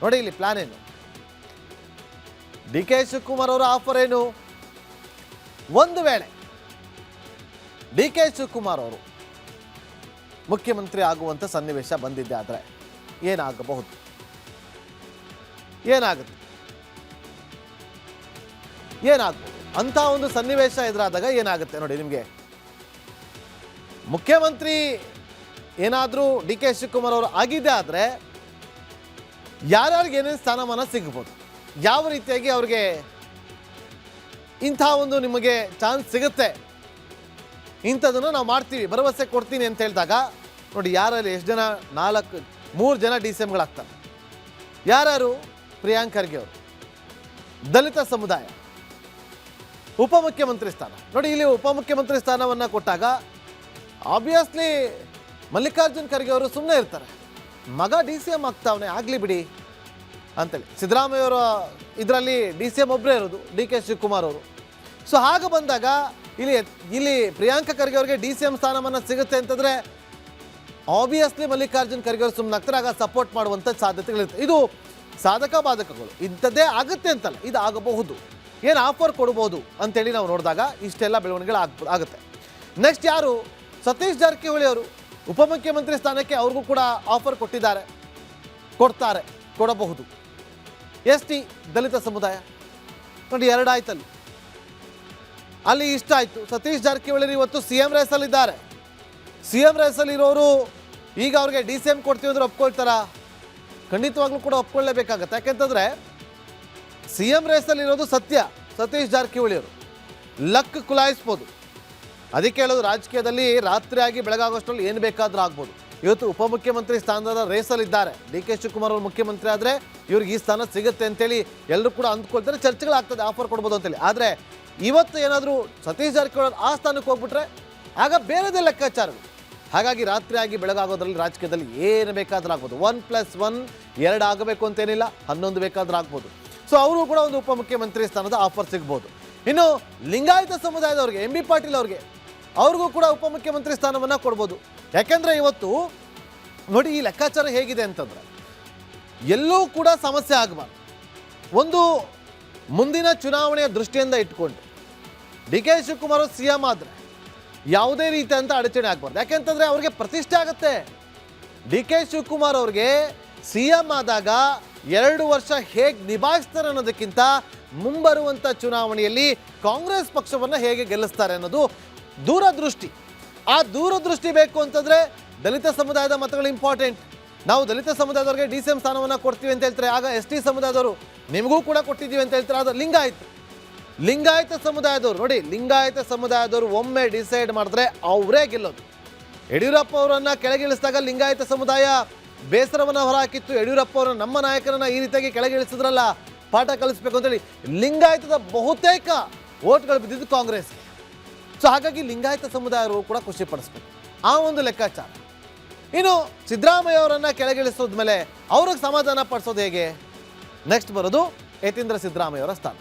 ನೋಡಿ ಇಲ್ಲಿ ಪ್ಲಾನ್ ಏನು. ಡಿ.ಕೆ. ಶಿವಕುಮಾರ್ ಅವರ ಆಫರ್ ಏನು? ಒಂದು ವೇಳೆ ಡಿ.ಕೆ. ಶಿವಕುಮಾರ್ ಅವರು ಮುಖ್ಯಮಂತ್ರಿ ಆಗುವಂಥ ಸನ್ನಿವೇಶ ಬಂದಿದ್ದೆ ಆದರೆ ಏನಾಗಬಹುದು? ಏನಾಗುತ್ತೆ ಅಂತ ಒಂದು ಸನ್ನಿವೇಶ ಎದುರಾದಾಗ ಏನಾಗುತ್ತೆ ನೋಡಿ. ನಿಮಗೆ ಮುಖ್ಯಮಂತ್ರಿ ಏನಾದರೂ ಡಿ.ಕೆ. ಶಿವಕುಮಾರ್ ಅವರು ಆಗಿದೆ ಆದರೆ ಯಾರ್ಯಾರಿಗೆ ಏನೇನು ಸ್ಥಾನಮಾನ ಸಿಗ್ಬೋದು, ಯಾವ ರೀತಿಯಾಗಿ ಅವ್ರಿಗೆ ಇಂಥ ಒಂದು ನಿಮಗೆ ಚಾನ್ಸ್ ಸಿಗುತ್ತೆ, ಇಂಥದನ್ನು ನಾವು ಮಾಡ್ತೀವಿ, ಭರವಸೆ ಕೊಡ್ತೀನಿ ಅಂತ ಹೇಳಿದಾಗ ನೋಡಿ, ಯಾರಲ್ಲಿ ಎಷ್ಟು ಜನ? 3 ಜನ DCMಗಳಾಗ್ತಾರೆ. ಯಾರು? ಪ್ರಿಯಾಂಕ್ ಖರ್ಗೆ ಅವರು, ದಲಿತ ಸಮುದಾಯ, ಉಪಮುಖ್ಯಮಂತ್ರಿ ಸ್ಥಾನ. ನೋಡಿ ಇಲ್ಲಿ ಉಪಮುಖ್ಯಮಂತ್ರಿ ಸ್ಥಾನವನ್ನು ಕೊಟ್ಟಾಗ ಆಬ್ವಿಯಸ್ಲಿ ಮಲ್ಲಿಕಾರ್ಜುನ್ ಖರ್ಗೆ ಅವರು ಸುಮ್ಮನೆ ಇರ್ತಾರೆ. ಮಗ DCM ಆಗ್ತಾವನೆ, ಆಗಲಿ ಬಿಡಿ ಅಂತೇಳಿ. ಸಿದ್ದರಾಮಯ್ಯವರ ಇದರಲ್ಲಿ DCM ಒಬ್ಬರೇ ಇರೋದು, ಡಿ.ಕೆ. ಶಿವಕುಮಾರ್ ಅವರು. ಸೊ ಹಾಗೆ ಬಂದಾಗ ಇಲ್ಲಿ ಪ್ರಿಯಾಂಕ ಖರ್ಗೆ ಅವರಿಗೆ DCM ಸ್ಥಾನಮಾನ ಸಿಗುತ್ತೆ ಅಂತಂದರೆ ಆಬ್ವಿಯಸ್ಲಿ ಮಲ್ಲಿಕಾರ್ಜುನ್ ಖರ್ಗೆ ಅವರು ಸುಮ್ಮನೆ ಆಗ್ತಾರೆ. ಆಗ ಸಪೋರ್ಟ್ ಮಾಡುವಂಥ ಸಾಧ್ಯತೆಗಳಿರುತ್ತೆ. ಇದು ಸಾಧಕ ಬಾಧಕಗಳು. ಇಂಥದ್ದೇ ಆಗುತ್ತೆ ಅಂತಲ್ಲ, ಇದು ಆಗಬಹುದು. ಏನು ಆಫರ್ ಕೊಡ್ಬೋದು ಅಂತೇಳಿ ನಾವು ನೋಡಿದಾಗ ಇಷ್ಟೆಲ್ಲ ಬೆಳವಣಿಗೆಗಳು ಆಗುತ್ತೆ. ನೆಕ್ಸ್ಟ್ ಯಾರು? ಸತೀಶ್ ಜಾರಕಿಹೊಳಿ ಅವರು ಉಪಮುಖ್ಯಮಂತ್ರಿ ಸ್ಥಾನಕ್ಕೆ ಅವ್ರಿಗೂ ಕೂಡ ಆಫರ್ ಕೊಡಬಹುದು. ST ದಲಿತ ಸಮುದಾಯ ನೋಡಿ, 2 ಆಯ್ತಲ್ಲಿ. ಅಲ್ಲಿ ಇಷ್ಟ ಆಯಿತು. ಸತೀಶ್ ಜಾರಕಿಹೊಳಿ ಇವತ್ತು CM ರೇಸಲ್ಲಿದ್ದಾರೆ. CM ರೇಸಲ್ಲಿ ಇರೋರು ಈಗ ಅವ್ರಿಗೆ DCM ಕೊಡ್ತೀವಿ ಅಂದ್ರೆ ಒಪ್ಕೊಳ್ತಾರಾ? ಖಂಡಿತವಾಗ್ಲೂ ಕೂಡ ಒಪ್ಕೊಳ್ಳೇಬೇಕಾಗತ್ತೆ. ಯಾಕೆಂತಂದರೆ CM ರೇಸಲ್ಲಿರೋದು ಸತ್ಯ. ಸತೀಶ್ ಜಾರಕಿಹೊಳಿ ಅವರು ಲಕ್ ಕುಲಾಯಿಸ್ಬೋದು. ಅದಕ್ಕೆ ಹೇಳೋದು, ರಾಜಕೀಯದಲ್ಲಿ ರಾತ್ರಿ ಆಗಿ ಬೆಳಗಾಗೋಷ್ಟರಲ್ಲಿ ಏನು ಬೇಕಾದರೂ ಆಗ್ಬೋದು. ಇವತ್ತು ಉಪಮುಖ್ಯಮಂತ್ರಿ ಸ್ಥಾನದ ರೇಸಲ್ಲಿದ್ದಾರೆ. ಡಿ.ಕೆ. ಶಿವಕುಮಾರ್ ಅವರು ಮುಖ್ಯಮಂತ್ರಿ ಆದರೆ ಇವ್ರಿಗೆ ಈ ಸ್ಥಾನ ಸಿಗುತ್ತೆ ಅಂತೇಳಿ ಎಲ್ಲರೂ ಕೂಡ ಅಂದ್ಕೊಳ್ತಾರೆ. ಚರ್ಚೆಗಳಾಗ್ತದೆ, ಆಫರ್ ಕೊಡ್ಬೋದು ಅಂತೇಳಿ. ಆದರೆ ಇವತ್ತು ಏನಾದರೂ ಸತೀಶ್ ಜಾರಕಿಹೊಳಿ ಆ ಸ್ಥಾನಕ್ಕೆ ಹೋಗ್ಬಿಟ್ರೆ ಆಗ ಬೇರೆದೇ ಲೆಕ್ಕಾಚಾರಗಳು. ಹಾಗಾಗಿ ರಾತ್ರಿ ಆಗಿ ಬೆಳಗಾಗೋದ್ರಲ್ಲಿ ರಾಜಕೀಯದಲ್ಲಿ ಏನು ಬೇಕಾದ್ರೂ ಆಗ್ಬೋದು. 1+1 2 ಆಗಬೇಕು ಅಂತೇನಿಲ್ಲ, 11 ಬೇಕಾದ್ರೂ ಆಗ್ಬೋದು. ಸೊ ಅವರು ಕೂಡ ಒಂದು ಉಪಮುಖ್ಯಮಂತ್ರಿ ಸ್ಥಾನದ ಆಫರ್ ಸಿಗ್ಬೋದು. ಇನ್ನು ಲಿಂಗಾಯತ ಸಮುದಾಯದವ್ರಿಗೆ, MB ಪಾಟೀಲ್ ಅವ್ರಿಗೂ ಕೂಡ ಉಪಮುಖ್ಯಮಂತ್ರಿ ಸ್ಥಾನವನ್ನು ಕೊಡ್ಬೋದು. ಯಾಕೆಂದರೆ ಇವತ್ತು ನೋಡಿ ಈ ಲೆಕ್ಕಾಚಾರ ಹೇಗಿದೆ ಅಂತಂದರೆ ಎಲ್ಲೂ ಕೂಡ ಸಮಸ್ಯೆ ಆಗಬಾರ್ದು. ಒಂದು ಮುಂದಿನ ಚುನಾವಣೆಯ ದೃಷ್ಟಿಯಿಂದ ಇಟ್ಕೊಂಡು ಡಿ.ಕೆ. ಶಿವಕುಮಾರ್ CM ಆದರೆ ಯಾವುದೇ ರೀತಿಯಂಥ ಅಡಚಣೆ ಆಗಬಾರ್ದು. ಯಾಕೆಂತಂದರೆ ಅವ್ರಿಗೆ ಪ್ರತಿಷ್ಠೆ ಆಗುತ್ತೆ. ಡಿ.ಕೆ. ಶಿವಕುಮಾರ್ ಅವ್ರಿಗೆ CM ಆದಾಗ 2 ವರ್ಷ ಹೇಗೆ ನಿಭಾಯಿಸ್ತಾರೆ ಅನ್ನೋದಕ್ಕಿಂತ ಮುಂಬರುವಂಥ ಚುನಾವಣೆಯಲ್ಲಿ ಕಾಂಗ್ರೆಸ್ ಪಕ್ಷವನ್ನು ಹೇಗೆ ಗೆಲ್ಲಿಸ್ತಾರೆ ಅನ್ನೋದು ದೂರದೃಷ್ಟಿ. ಆ ದೂರದೃಷ್ಟಿ ಬೇಕು ಅಂತಂದರೆ ದಲಿತ ಸಮುದಾಯದ ಮತಗಳು ಇಂಪಾರ್ಟೆಂಟ್. ನಾವು ದಲಿತ ಸಮುದಾಯದವ್ರಿಗೆ DCM ಸ್ಥಾನವನ್ನು ಕೊಡ್ತೀವಿ ಅಂತ ಹೇಳ್ತಾರೆ. ಆಗ ST ಸಮುದಾಯದವರು ನಿಮಗೂ ಕೂಡ ಕೊಟ್ಟಿದ್ದೀವಿ ಅಂತ ಹೇಳ್ತಾರೆ. ಅದು ಲಿಂಗಾಯತ ಸಮುದಾಯದವರು ನೋಡಿ, ಲಿಂಗಾಯತ ಸಮುದಾಯದವರು ಒಮ್ಮೆ ಡಿಸೈಡ್ ಮಾಡಿದ್ರೆ ಅವರೇ ಗೆಲ್ಲೋದು. ಯಡಿಯೂರಪ್ಪ ಅವರನ್ನು ಕೆಳಗಿಳಿಸಿದಾಗ ಲಿಂಗಾಯತ ಸಮುದಾಯ ಬೇಸರವನ್ನು ಹೊರಹಾಕಿತ್ತು. ಯಡಿಯೂರಪ್ಪ ಅವರ ನಮ್ಮ ನಾಯಕರನ್ನು ಈ ರೀತಿಯಾಗಿ ಕೆಳಗಿಳಿಸಿದ್ರಲ್ಲ, ಪಾಠ ಕಲಿಸ್ಬೇಕು ಅಂತೇಳಿ ಲಿಂಗಾಯತದ ಬಹುತೇಕ ಓಟ್ಗಳು ಬಿದ್ದಿದ್ದು ಕಾಂಗ್ರೆಸ್ಗೆ. ಸೊ ಹಾಗಾಗಿ ಲಿಂಗಾಯತ ಸಮುದಾಯರು ಕೂಡ ಖುಷಿ ಪಡಿಸ್ಬೇಕು, ಆ ಒಂದು ಲೆಕ್ಕಾಚಾರ. ಇನ್ನು ಸಿದ್ದರಾಮಯ್ಯ ಅವರನ್ನು ಕೆಳಗಿಳಿಸೋದ ಮೇಲೆ ಅವ್ರಿಗೆ ಸಮಾಧಾನ ಪಡಿಸೋದು ಹೇಗೆ? ನೆಕ್ಸ್ಟ್ ಬರೋದು ಯತೀಂದ್ರ ಸಿದ್ದರಾಮಯ್ಯ ಅವರ ಸ್ಥಾನ.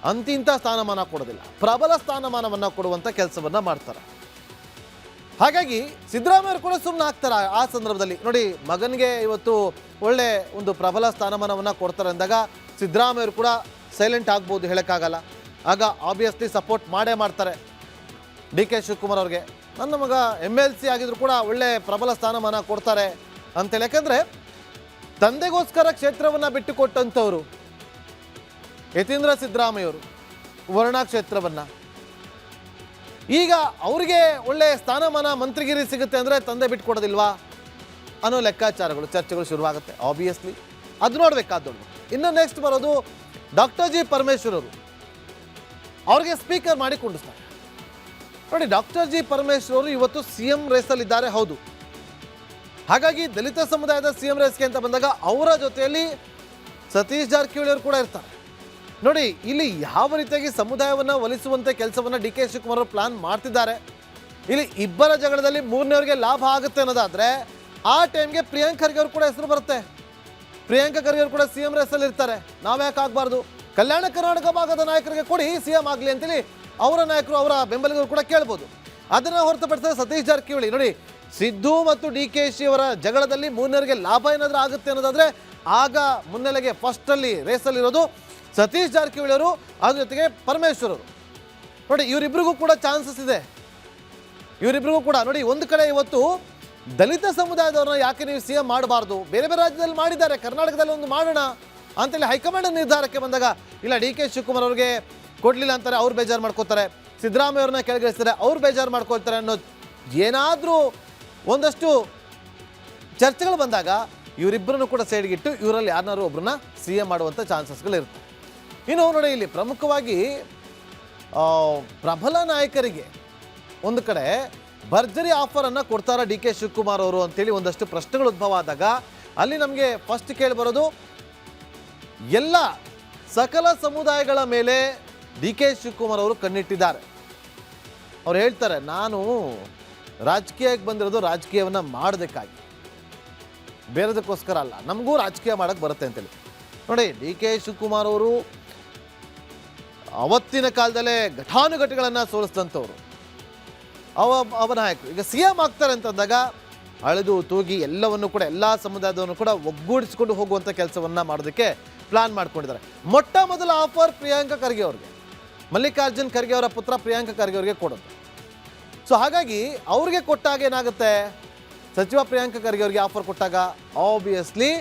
ಅಂತಿಂಥ ಸ್ಥಾನಮಾನ ಕೊಡೋದಿಲ್ಲ, ಪ್ರಬಲ ಸ್ಥಾನಮಾನವನ್ನು ಕೊಡುವಂಥ ಕೆಲಸವನ್ನು ಮಾಡ್ತಾರೆ. ಹಾಗಾಗಿ ಸಿದ್ದರಾಮಯ್ಯರು ಕೂಡ ಸುಮ್ಮನೆ ಆಗ್ತಾರೆ ಆ ಸಂದರ್ಭದಲ್ಲಿ. ನೋಡಿ, ಮಗನಿಗೆ ಇವತ್ತು ಒಳ್ಳೆ ಒಂದು ಪ್ರಬಲ ಸ್ಥಾನಮಾನವನ್ನು ಕೊಡ್ತಾರೆ ಅಂದಾಗ ಸಿದ್ದರಾಮಯ್ಯರು ಕೂಡ ಸೈಲೆಂಟ್ ಆಗ್ಬೋದು, ಹೇಳೋಕ್ಕಾಗಲ್ಲ. ಆಗ ಆಬ್ವಿಯಸ್ಲಿ ಸಪೋರ್ಟ್ ಮಾಡ್ತಾರೆ ಡಿ.ಕೆ. ಶಿವಕುಮಾರ್ ಅವ್ರಿಗೆ. ನನ್ನ ಮಗ MLC ಆಗಿದ್ರು ಕೂಡ ಒಳ್ಳೆ ಪ್ರಬಲ ಸ್ಥಾನಮಾನ ಕೊಡ್ತಾರೆ ಅಂತೇಳಿ. ಯಾಕಂದರೆ ತಂದೆಗೋಸ್ಕರ ಕ್ಷೇತ್ರವನ್ನು ಬಿಟ್ಟುಕೊಟ್ಟಂಥವ್ರು ಯತೀಂದ್ರ ಸಿದ್ದರಾಮಯ್ಯವರು ವರ್ಣಾ ಕ್ಷೇತ್ರವನ್ನು. ಈಗ ಅವ್ರಿಗೆ ಒಳ್ಳೆ ಸ್ಥಾನಮಾನ ಮಂತ್ರಿಗಿರಿ ಸಿಗುತ್ತೆ ಅಂದರೆ ತಂದೆ ಬಿಟ್ಟು ಕೊಡೋದಿಲ್ವಾ ಅನ್ನೋ ಲೆಕ್ಕಾಚಾರಗಳು ಚರ್ಚೆಗಳು ಶುರುವಾಗುತ್ತೆ. ಆಬ್ವಿಯಸ್ಲಿ ಅದು ನೋಡ್ಬೇಕಾದ್ದು. ಇನ್ನು ನೆಕ್ಸ್ಟ್ ಬರೋದು ಡಾಕ್ಟರ್ ಜಿ ಪರಮೇಶ್ವರ್ ಅವರು. ಅವ್ರಿಗೆ ಸ್ಪೀಕರ್ ಮಾಡಿ ಕುಂಡಿಸ್ತಾರೆ. ನೋಡಿ, ಡಾಕ್ಟರ್ ಜಿ ಪರಮೇಶ್ವರ್ ಅವರು ಇವತ್ತು CM ರೇಸಲ್ಲಿದ್ದಾರೆ, ಹೌದು. ಹಾಗಾಗಿ ದಲಿತ ಸಮುದಾಯದ CM ರೇಸ್ಗೆ ಅಂತ ಬಂದಾಗ ಅವರ ಜೊತೆಯಲ್ಲಿ ಸತೀಶ್ ಜಾರಕಿಹೊಳಿ ಅವರು ಕೂಡ ಇರ್ತಾರೆ. ನೋಡಿ, ಇಲ್ಲಿ ಯಾವ ರೀತಿಯಾಗಿ ಸಮುದಾಯವನ್ನು ಒಲಿಸುವಂತೆ ಕೆಲಸವನ್ನು DK ಶಿವಕುಮಾರ್ ಅವರು ಪ್ಲಾನ್ ಮಾಡ್ತಿದ್ದಾರೆ. ಇಲ್ಲಿ ಇಬ್ಬರ ಜಗಳದಲ್ಲಿ ಮೂರನೇವರಿಗೆ ಲಾಭ ಆಗುತ್ತೆ ಅನ್ನೋದಾದ್ರೆ ಆ ಟೈಮ್ಗೆ ಪ್ರಿಯಾಂಕ್ ಖರ್ಗೆ ಅವರು ಕೂಡ ಹೆಸರು ಬರುತ್ತೆ. ಪ್ರಿಯಾಂಕ ಖರ್ಗೆ ಅವರು ಕೂಡ CM ರೇಸಲ್ಲಿ ಇರ್ತಾರೆ. ನಾವ್ಯಾಕೆ ಆಗಬಾರ್ದು? ಕಲ್ಯಾಣ ಕರ್ನಾಟಕ ಭಾಗದ ನಾಯಕರಿಗೆ ಕೊಡಿ CM ಆಗಲಿ ಅಂತೇಳಿ ಅವರ ನಾಯಕರು, ಅವರ ಬೆಂಬಲಿಗರು ಕೂಡ ಕೇಳ್ಬೋದು. ಅದನ್ನು ಹೊರತುಪಡಿಸಿದ್ರೆ ಸತೀಶ್ ಜಾರಕಿಹೊಳಿ, ನೋಡಿ, ಸಿದ್ದು ಮತ್ತು DKC ಅವರ ಜಗಳದಲ್ಲಿ ಮೂರನೇವರಿಗೆ ಲಾಭ ಏನಾದರೂ ಆಗುತ್ತೆ ಅನ್ನೋದಾದ್ರೆ ಆಗ ಮುನ್ನೆಲೆಗೆ ಫಸ್ಟಲ್ಲಿ ರೇಸಲ್ಲಿರೋದು ಸತೀಶ್ ಜಾರಕಿಹೊಳಿ ಅವರು, ಅದ್ರ ಜೊತೆಗೆ ಪರಮೇಶ್ವರ್ ಅವರು. ನೋಡಿ, ಇವರಿಬ್ಬರಿಗೂ ಕೂಡ ಚಾನ್ಸಸ್ ಇದೆ. ಇವರಿಬ್ಬರಿಗೂ ಕೂಡ ನೋಡಿ, ಒಂದು ಕಡೆ ಇವತ್ತು ದಲಿತ ಸಮುದಾಯದವ್ರನ್ನ ಯಾಕೆ ನೀವು CM ಮಾಡಬಾರ್ದು? ಬೇರೆ ಬೇರೆ ರಾಜ್ಯದಲ್ಲಿ ಮಾಡಿದ್ದಾರೆ, ಕರ್ನಾಟಕದಲ್ಲಿ ಒಂದು ಮಾಡೋಣ ಅಂತೇಳಿ ಹೈಕಮಾಂಡ್ ನಿರ್ಧಾರಕ್ಕೆ ಬಂದಾಗ ಇಲ್ಲ DK ಶಿವಕುಮಾರ್ ಅವ್ರಿಗೆ ಕೊಡಲಿಲ್ಲ ಅಂತಾರೆ, ಅವ್ರು ಬೇಜಾರು ಮಾಡ್ಕೋತಾರೆ. ಸಿದ್ದರಾಮಯ್ಯ ಅವ್ರನ್ನ ಕೆಳಗಿಳಿಸ್ತಾರೆ, ಅವ್ರು ಬೇಜಾರು ಮಾಡ್ಕೊಳ್ತಾರೆ ಅನ್ನೋ ಏನಾದರೂ ಒಂದಷ್ಟು ಚರ್ಚೆಗಳು ಬಂದಾಗ ಇವರಿಬ್ಬರನ್ನು ಕೂಡ ಸೈಡ್ಗಿಟ್ಟು ಇವರಲ್ಲಿ ಯಾರನ್ನಾರು ಒಬ್ಬರನ್ನ CM ಮಾಡುವಂಥ ಚಾನ್ಸಸ್ಗಳಿರುತ್ತೆ. ಇನ್ನು ನೋಡಿ, ಇಲ್ಲಿ ಪ್ರಮುಖವಾಗಿ ಪ್ರಬಲ ನಾಯಕರಿಗೆ ಒಂದು ಕಡೆ ಭರ್ಜರಿ ಆಫರನ್ನು ಕೊಡ್ತಾರ DK ಶಿವಕುಮಾರ್ ಅವರು ಅಂತೇಳಿ ಒಂದಷ್ಟು ಪ್ರಶ್ನೆಗಳು ಉದ್ಭವ ಆದಾಗ ಅಲ್ಲಿ ನಮಗೆ ಫಸ್ಟ್ ಕೇಳಿ ಬರೋದು, ಎಲ್ಲ ಸಕಲ ಸಮುದಾಯಗಳ ಮೇಲೆ DK ಶಿವಕುಮಾರ್ ಅವರು ಕಣ್ಣಿಟ್ಟಿದ್ದಾರೆ. ಅವ್ರು ಹೇಳ್ತಾರೆ, ನಾನು ರಾಜಕೀಯಕ್ಕೆ ಬಂದಿರೋದು ರಾಜಕೀಯವನ್ನು ಮಾಡೋದಕ್ಕಾಗಿ, ಬೇರೆದಕ್ಕೋಸ್ಕರ ಅಲ್ಲ, ನಮಗೂ ರಾಜಕೀಯ ಮಾಡೋಕ್ಕೆ ಬರುತ್ತೆ ಅಂತೇಳಿ. ನೋಡಿ, DK ಶಿವಕುಮಾರ್ ಅವರು ಅವತ್ತಿನ ಕಾಲದಲ್ಲೇ ಘಟಾನುಘಟಿಗಳನ್ನು ಸೋಲಿಸಿದಂಥವ್ರು, ಅವ ನಾಯಕರು. ಈಗ CM ಆಗ್ತಾರೆ ಅಂತಂದಾಗ ಅಳೆದು ತೂಗಿ ಎಲ್ಲವನ್ನು ಕೂಡ ಎಲ್ಲ ಸಮುದಾಯದವನ್ನು ಕೂಡ ಒಗ್ಗೂಡಿಸಿಕೊಂಡು ಹೋಗುವಂಥ ಕೆಲಸವನ್ನು ಮಾಡೋದಕ್ಕೆ ಪ್ಲಾನ್ ಮಾಡ್ಕೊಂಡಿದ್ದಾರೆ. ಮೊಟ್ಟ ಮೊದಲ ಆಫರ್ ಪ್ರಿಯಾಂಕ ಖರ್ಗೆ ಅವ್ರಿಗೆ, ಮಲ್ಲಿಕಾರ್ಜುನ್ ಖರ್ಗೆ ಅವರ ಪುತ್ರ ಪ್ರಿಯಾಂಕ ಖರ್ಗೆ ಅವ್ರಿಗೆ ಕೊಡೋದು. ಸೊ ಹಾಗಾಗಿ ಅವ್ರಿಗೆ ಕೊಟ್ಟಾಗ ಏನಾಗುತ್ತೆ, ಸಚಿವ ಪ್ರಿಯಾಂಕ ಖರ್ಗೆ ಅವ್ರಿಗೆ ಆಫರ್ ಕೊಟ್ಟಾಗ ಆಬ್ವಿಯಸ್ಲಿ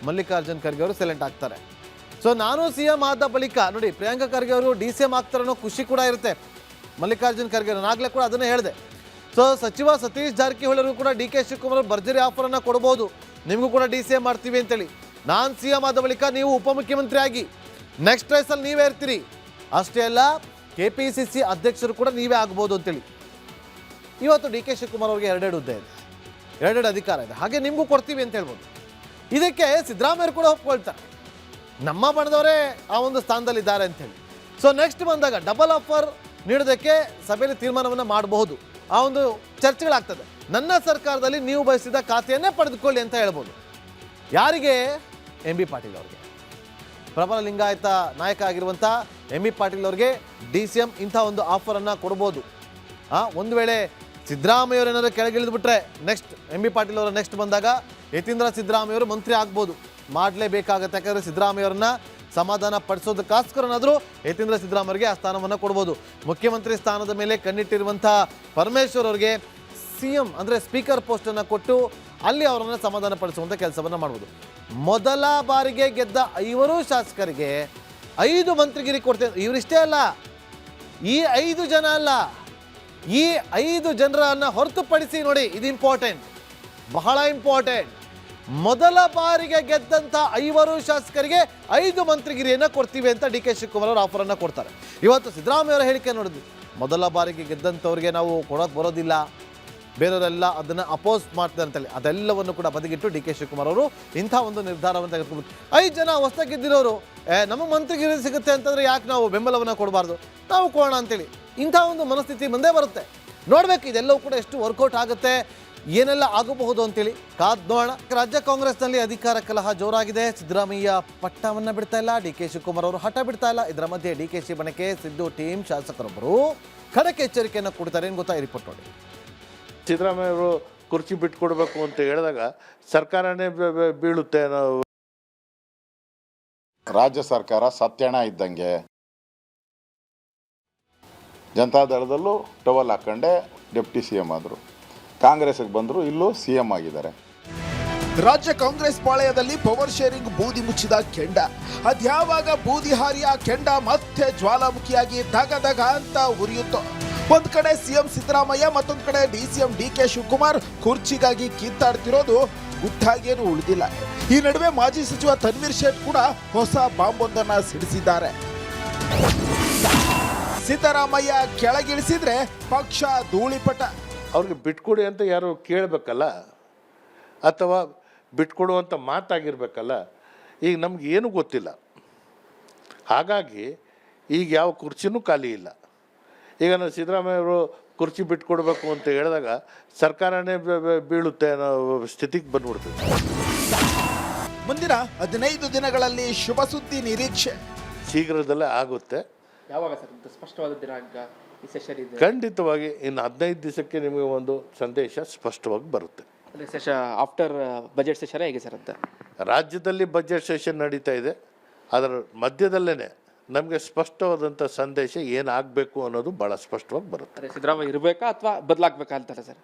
ಮಲ್ಲಿಕಾರ್ಜುನ್ ಖರ್ಗೆ ಅವರು ಸೈಲೆಂಟ್ ಆಗ್ತಾರೆ. ಸೊ ನಾನು CM ಆದ ಬಳಿಕ ನೋಡಿ, ಪ್ರಿಯಾಂಕ ಖರ್ಗೆ ಅವರು DCM ಆಗ್ತಾರೆ ಅನ್ನೋ ಖುಷಿ ಕೂಡ ಇರುತ್ತೆ ಮಲ್ಲಿಕಾರ್ಜುನ್ ಖರ್ಗೆ ಅವರು. ನಾಗಲೇ ಕೂಡ ಅದನ್ನೇ ಹೇಳಿದೆ. ಸೊ ಸಚಿವ ಸತೀಶ್ ಜಾರಕಿಹೊಳಿ ಅವರು ಕೂಡ DK ಶಿವಕುಮಾರ್ ಭರ್ಜರಿ ಆಫರನ್ನು ಕೊಡ್ಬೋದು, ನಿಮಗೂ ಕೂಡ DCM ಮಾಡ್ತೀವಿ ಅಂತೇಳಿ. ನಾನು CM ಆದ ಬಳಿಕ ನೀವು ಉಪಮುಖ್ಯಮಂತ್ರಿ ಆಗಿ ನೆಕ್ಸ್ಟ್ ರೇಸಲ್ಲಿ ನೀವೇ ಇರ್ತೀರಿ, ಅಷ್ಟೇ ಅಲ್ಲ KPCC ಅಧ್ಯಕ್ಷರು ಕೂಡ ನೀವೇ ಆಗ್ಬೋದು ಅಂತೇಳಿ. ಇವತ್ತು DK ಶಿವಕುಮಾರ್ ಅವ್ರಿಗೆ 2 ಹುದ್ದೆ ಇದೆ, 2 ಅಧಿಕಾರ ಇದೆ, ಹಾಗೆ ನಿಮಗೂ ಕೊಡ್ತೀವಿ ಅಂತ ಹೇಳ್ಬೋದು. ಇದಕ್ಕೆ ಸಿದ್ದರಾಮಯ್ಯರು ಕೂಡ ಒಪ್ಕೊಳ್ತಾರೆ, ನಮ್ಮ ಬಣದವರೇ ಆ ಒಂದು ಸ್ಥಾನದಲ್ಲಿದ್ದಾರೆ ಅಂತೇಳಿ. ಸೊ ನೆಕ್ಸ್ಟ್ ಬಂದಾಗ ಡಬಲ್ ಆಫರ್ ನೀಡೋದಕ್ಕೆ ಸಭೆಯಲ್ಲಿ ತೀರ್ಮಾನವನ್ನು ಮಾಡಬಹುದು, ಆ ಒಂದು ಚರ್ಚೆಗಳಾಗ್ತದೆ. ನನ್ನ ಸರ್ಕಾರದಲ್ಲಿ ನೀವು ಬಯಸಿದ ಖಾತೆಯನ್ನೇ ಪಡೆದುಕೊಳ್ಳಿ ಅಂತ ಹೇಳ್ಬೋದು. ಯಾರಿಗೆ? MB ಪಾಟೀಲ್ ಅವ್ರಿಗೆ, ಪ್ರಬಲ ಲಿಂಗಾಯತ ನಾಯಕ ಆಗಿರುವಂಥ MB ಪಾಟೀಲ್ ಅವ್ರಿಗೆ DCM ಇಂಥ ಒಂದು ಆಫರನ್ನು ಕೊಡ್ಬೋದು. ಒಂದು ವೇಳೆ ಸಿದ್ದರಾಮಯ್ಯ ಅವರು ಏನಾದರೂ ಕೆಳಗಿಳಿದ್ಬಿಟ್ರೆ ನೆಕ್ಸ್ಟ್ MB ಪಾಟೀಲ್ ಅವರ ನೆಕ್ಸ್ಟ್ ಬಂದಾಗ ಯತೀಂದ್ರ ಸಿದ್ದರಾಮಯ್ಯ ಅವರು ಮಂತ್ರಿ ಆಗ್ಬೋದು, ಮಾಡಲೇಬೇಕಾಗತ್ತೆ. ಯಾಕಂದರೆ ಸಿದ್ದರಾಮಯ್ಯ ಅವರನ್ನ ಸಮಾಧಾನ ಪಡಿಸೋದಕ್ಕೋಸ್ಕರನಾದರೂ ಯತೀಂದ್ರ ಸಿದ್ದರಾಮಯ್ಯರಿಗೆ ಆ ಸ್ಥಾನವನ್ನು ಕೊಡ್ಬೋದು. ಮುಖ್ಯಮಂತ್ರಿ ಸ್ಥಾನದ ಮೇಲೆ ಕಣ್ಣಿಟ್ಟಿರುವಂಥ ಪರಮೇಶ್ವರ್ ಅವರಿಗೆ CM ಅಂದರೆ ಸ್ಪೀಕರ್ ಪೋಸ್ಟನ್ನು ಕೊಟ್ಟು ಅಲ್ಲಿ ಅವರನ್ನು ಸಮಾಧಾನ ಪಡಿಸುವಂಥ ಕೆಲಸವನ್ನು ಮಾಡ್ಬೋದು. ಮೊದಲ ಬಾರಿಗೆ ಗೆದ್ದ 5 ಶಾಸಕರಿಗೆ 5 ಮಂತ್ರಿಗಿರಿ ಕೊಡ್ತೇವೆ. ಇವರಿಷ್ಟೇ ಅಲ್ಲ, ಈ 5 ಜನ ಅಲ್ಲ, ಈ 5 ಜನರನ್ನು ಹೊರತುಪಡಿಸಿ ನೋಡಿ, ಇದು ಇಂಪಾರ್ಟೆಂಟ್, ಬಹಳ ಇಂಪಾರ್ಟೆಂಟ್. ಮೊದಲ ಬಾರಿಗೆ ಗೆದ್ದಂಥ 5 ಶಾಸಕರಿಗೆ 5 ಮಂತ್ರಿಗಿರಿಯನ್ನು ಕೊಡ್ತೀವಿ ಅಂತ DK ಶಿವಕುಮಾರ್ ಅವರು ಆಫರನ್ನು ಕೊಡ್ತಾರೆ. ಇವತ್ತು ಸಿದ್ದರಾಮಯ್ಯ ಅವರ ಹೇಳಿಕೆ ನೋಡಿದ್ವಿ, ಮೊದಲ ಬಾರಿಗೆ ಗೆದ್ದಂಥವ್ರಿಗೆ ನಾವು ಕೊಡೋಕೆ ಬರೋದಿಲ್ಲ, ಬೇರೆಯವರೆಲ್ಲ ಅದನ್ನು ಅಪೋಸ್ ಮಾಡ್ತಾರೆ ಅಂತೇಳಿ. ಅದೆಲ್ಲವನ್ನು ಕೂಡ ಬದಿಗಿಟ್ಟು DK ಶಿವಕುಮಾರ್ ಅವರು ಇಂಥ ಒಂದು ನಿರ್ಧಾರವನ್ನು ತೆಗೆದುಕೊಂಡು 5 ಜನ ಹೊಸದಾಗಿ ಗೆದ್ದಿರೋರು ನಮ್ಮ ಮಂತ್ರಿಗಿರಿ ಸಿಗುತ್ತೆ ಅಂತಂದರೆ ಯಾಕೆ ನಾವು ಬೆಂಬಲವನ್ನು ಕೊಡಬಾರ್ದು, ನಾವು ಕೊಡೋಣ ಅಂತೇಳಿ ಇಂಥ ಒಂದು ಮನಸ್ಥಿತಿ ಮುಂದೆ ಬರುತ್ತೆ. ನೋಡಬೇಕು ಇದೆಲ್ಲವೂ ಕೂಡ ಎಷ್ಟು ವರ್ಕೌಟ್ ಆಗುತ್ತೆ, ಏನೆಲ್ಲ ಆಗಬಹುದು ಅಂತೇಳಿ ಕಾದ್ ನೋಡೋಣ. ರಾಜ್ಯ ಕಾಂಗ್ರೆಸ್ನಲ್ಲಿ ಅಧಿಕಾರ ಕಲಹ ಜೋರಾಗಿದೆ. ಸಿದ್ದರಾಮಯ್ಯ ಪಟ್ಟವನ್ನು ಬಿಡ್ತಾ ಇಲ್ಲ, DK ಶಿವಕುಮಾರ್ ಅವರು ಹಠ ಬಿಡ್ತಾ ಇಲ್ಲ. ಇದರ ಮಧ್ಯೆ DKC ಬಣಕ್ಕೆ ಸಿದ್ದು ಟೀಮ್ ಶಾಸಕರೊಬ್ಬರು ಖಡಕ್ ಎಚ್ಚರಿಕೆಯನ್ನು ಕೊಡ್ತಾರೆ. ಏನು ಗೊತ್ತಾ, ಈ ರಿಪೋರ್ಟ್ ನೋಡಿ. ಸಿದ್ದರಾಮಯ್ಯ ಅವರು ಕುರ್ಚಿ ಬಿಟ್ಕೊಡ್ಬೇಕು ಅಂತ ಹೇಳಿದಾಗ ಸರ್ಕಾರನೇ ಬೀಳುತ್ತೆ ಅನ್ನೋ. ರಾಜ್ಯ ಸರ್ಕಾರ ಸತ್ಯಣ ಇದ್ದಂಗೆ, ಜನತಾದಳದಲ್ಲೂ ಟವಲ್ ಹಾಕೊಂಡೆ ಡೆಪ್ಟಿ CM ಆದರು, ಕಾಂಗ್ರೆಸ್ಗೆ ಬಂದರು, ಇಲ್ಲೂ CM ಆಗಿದ್ದಾರೆ. ರಾಜ್ಯ ಕಾಂಗ್ರೆಸ್ ಪಾಳೆಯದಲ್ಲಿ ಪವರ್ ಶೇರಿಂಗ್ ಬೂದಿ ಮುಚ್ಚಿದ ಕೆಂಡ. ಅದ್ಯಾವಾಗ ಬೂದಿ ಹಾರಿಯ ಕೆಂಡ ಮತ್ತೆ ಜ್ವಾಲಾಮುಖಿಯಾಗಿ ದಗ ದಗ ಅಂತ ಉರಿಯುತ್ತೋ ಒಂದ್ ಕಡೆ ಸಿಎಂ ಸಿದ್ದರಾಮಯ್ಯ, ಮತ್ತೊಂದ್ ಕಡೆ ಡಿಸಿಎಂ ಡಿಕೆ ಶಿವಕುಮಾರ್ ಕುರ್ಚಿಗಾಗಿ ಕಿತ್ತಾಡ್ತಿರೋದು ಗುಟ್ಟಾಗೇನು ಉಳಿದಿಲ್ಲ. ಈ ನಡುವೆ ಮಾಜಿ ಸಚಿವ ತನ್ವೀರ್ ಶೇಟ್ ಕೂಡ ಹೊಸ ಬಾಂಬ್ ಒಂದನ್ನ ಸಿಡಿಸಿದ್ದಾರೆ. ಸಿದ್ದರಾಮಯ್ಯ ಕೆಳಗಿಳಿಸಿದ್ರೆ ಪಕ್ಷ ಧೂಳಿಪಟ. ಅವ್ರಿಗೆ ಬಿಟ್ಕೊಡಿ ಅಂತ ಯಾರು ಕೇಳಬೇಕಲ್ಲ, ಅಥವಾ ಬಿಟ್ಕೊಡುವಂಥ ಮಾತಾಗಿರ್ಬೇಕಲ್ಲ. ಈಗ ನಮ್ಗೆ ಏನೂ ಗೊತ್ತಿಲ್ಲ, ಹಾಗಾಗಿ ಈಗ ಯಾವ ಕುರ್ಚಿನೂ ಖಾಲಿ ಇಲ್ಲ. ಈಗ ನಾನು ಸಿದ್ದರಾಮಯ್ಯವರು ಕುರ್ಚಿ ಬಿಟ್ಕೊಡ್ಬೇಕು ಅಂತ ಹೇಳಿದಾಗ ಸರ್ಕಾರನೇ ಬೀಳುತ್ತೆ ಅನ್ನೋ ಸ್ಥಿತಿಗೆ ಬಂದ್ಬಿಡ್ತದೆ. ಮುಂದಿನ 15 ದಿನಗಳಲ್ಲಿ ಶುಭ ಸುದ್ದಿ ನಿರೀಕ್ಷೆ. ಶೀಘ್ರದಲ್ಲೇ ಆಗುತ್ತೆ. ಯಾವಾಗ ಸರ್ ಸ್ಪಷ್ಟವಾದ ದಿನಾಂಕ ಈ ಸೆಷನ್ ಇದೆ? ಖಂಡಿತವಾಗಿ ಇನ್ನು 15 ದಿವಸಕ್ಕೆ ನಿಮಗೆ ಒಂದು ಸಂದೇಶ ಸ್ಪಷ್ಟವಾಗಿ ಬರುತ್ತೆ. ಆಫ್ಟರ್ ಬಜೆಟ್ ಸೆಷನ್ ಹೇಗೆ ಸರ್ ಅಂತ? ರಾಜ್ಯದಲ್ಲಿ ಬಜೆಟ್ ಸೆಷನ್ ನಡೀತಾ ಇದೆ, ಅದರ ಮಧ್ಯದಲ್ಲೇ ನಮಗೆ ಸ್ಪಷ್ಟವಾದಂಥ ಸಂದೇಶ ಏನಾಗಬೇಕು ಅನ್ನೋದು ಭಾಳ ಸ್ಪಷ್ಟವಾಗಿ ಬರುತ್ತೆ. ಸಿದ್ದರಾಮಯ್ಯ ಇರಬೇಕಾ ಅಥವಾ ಬದಲಾಗಬೇಕಾ ಅಂತಾರೆ ಸರ್?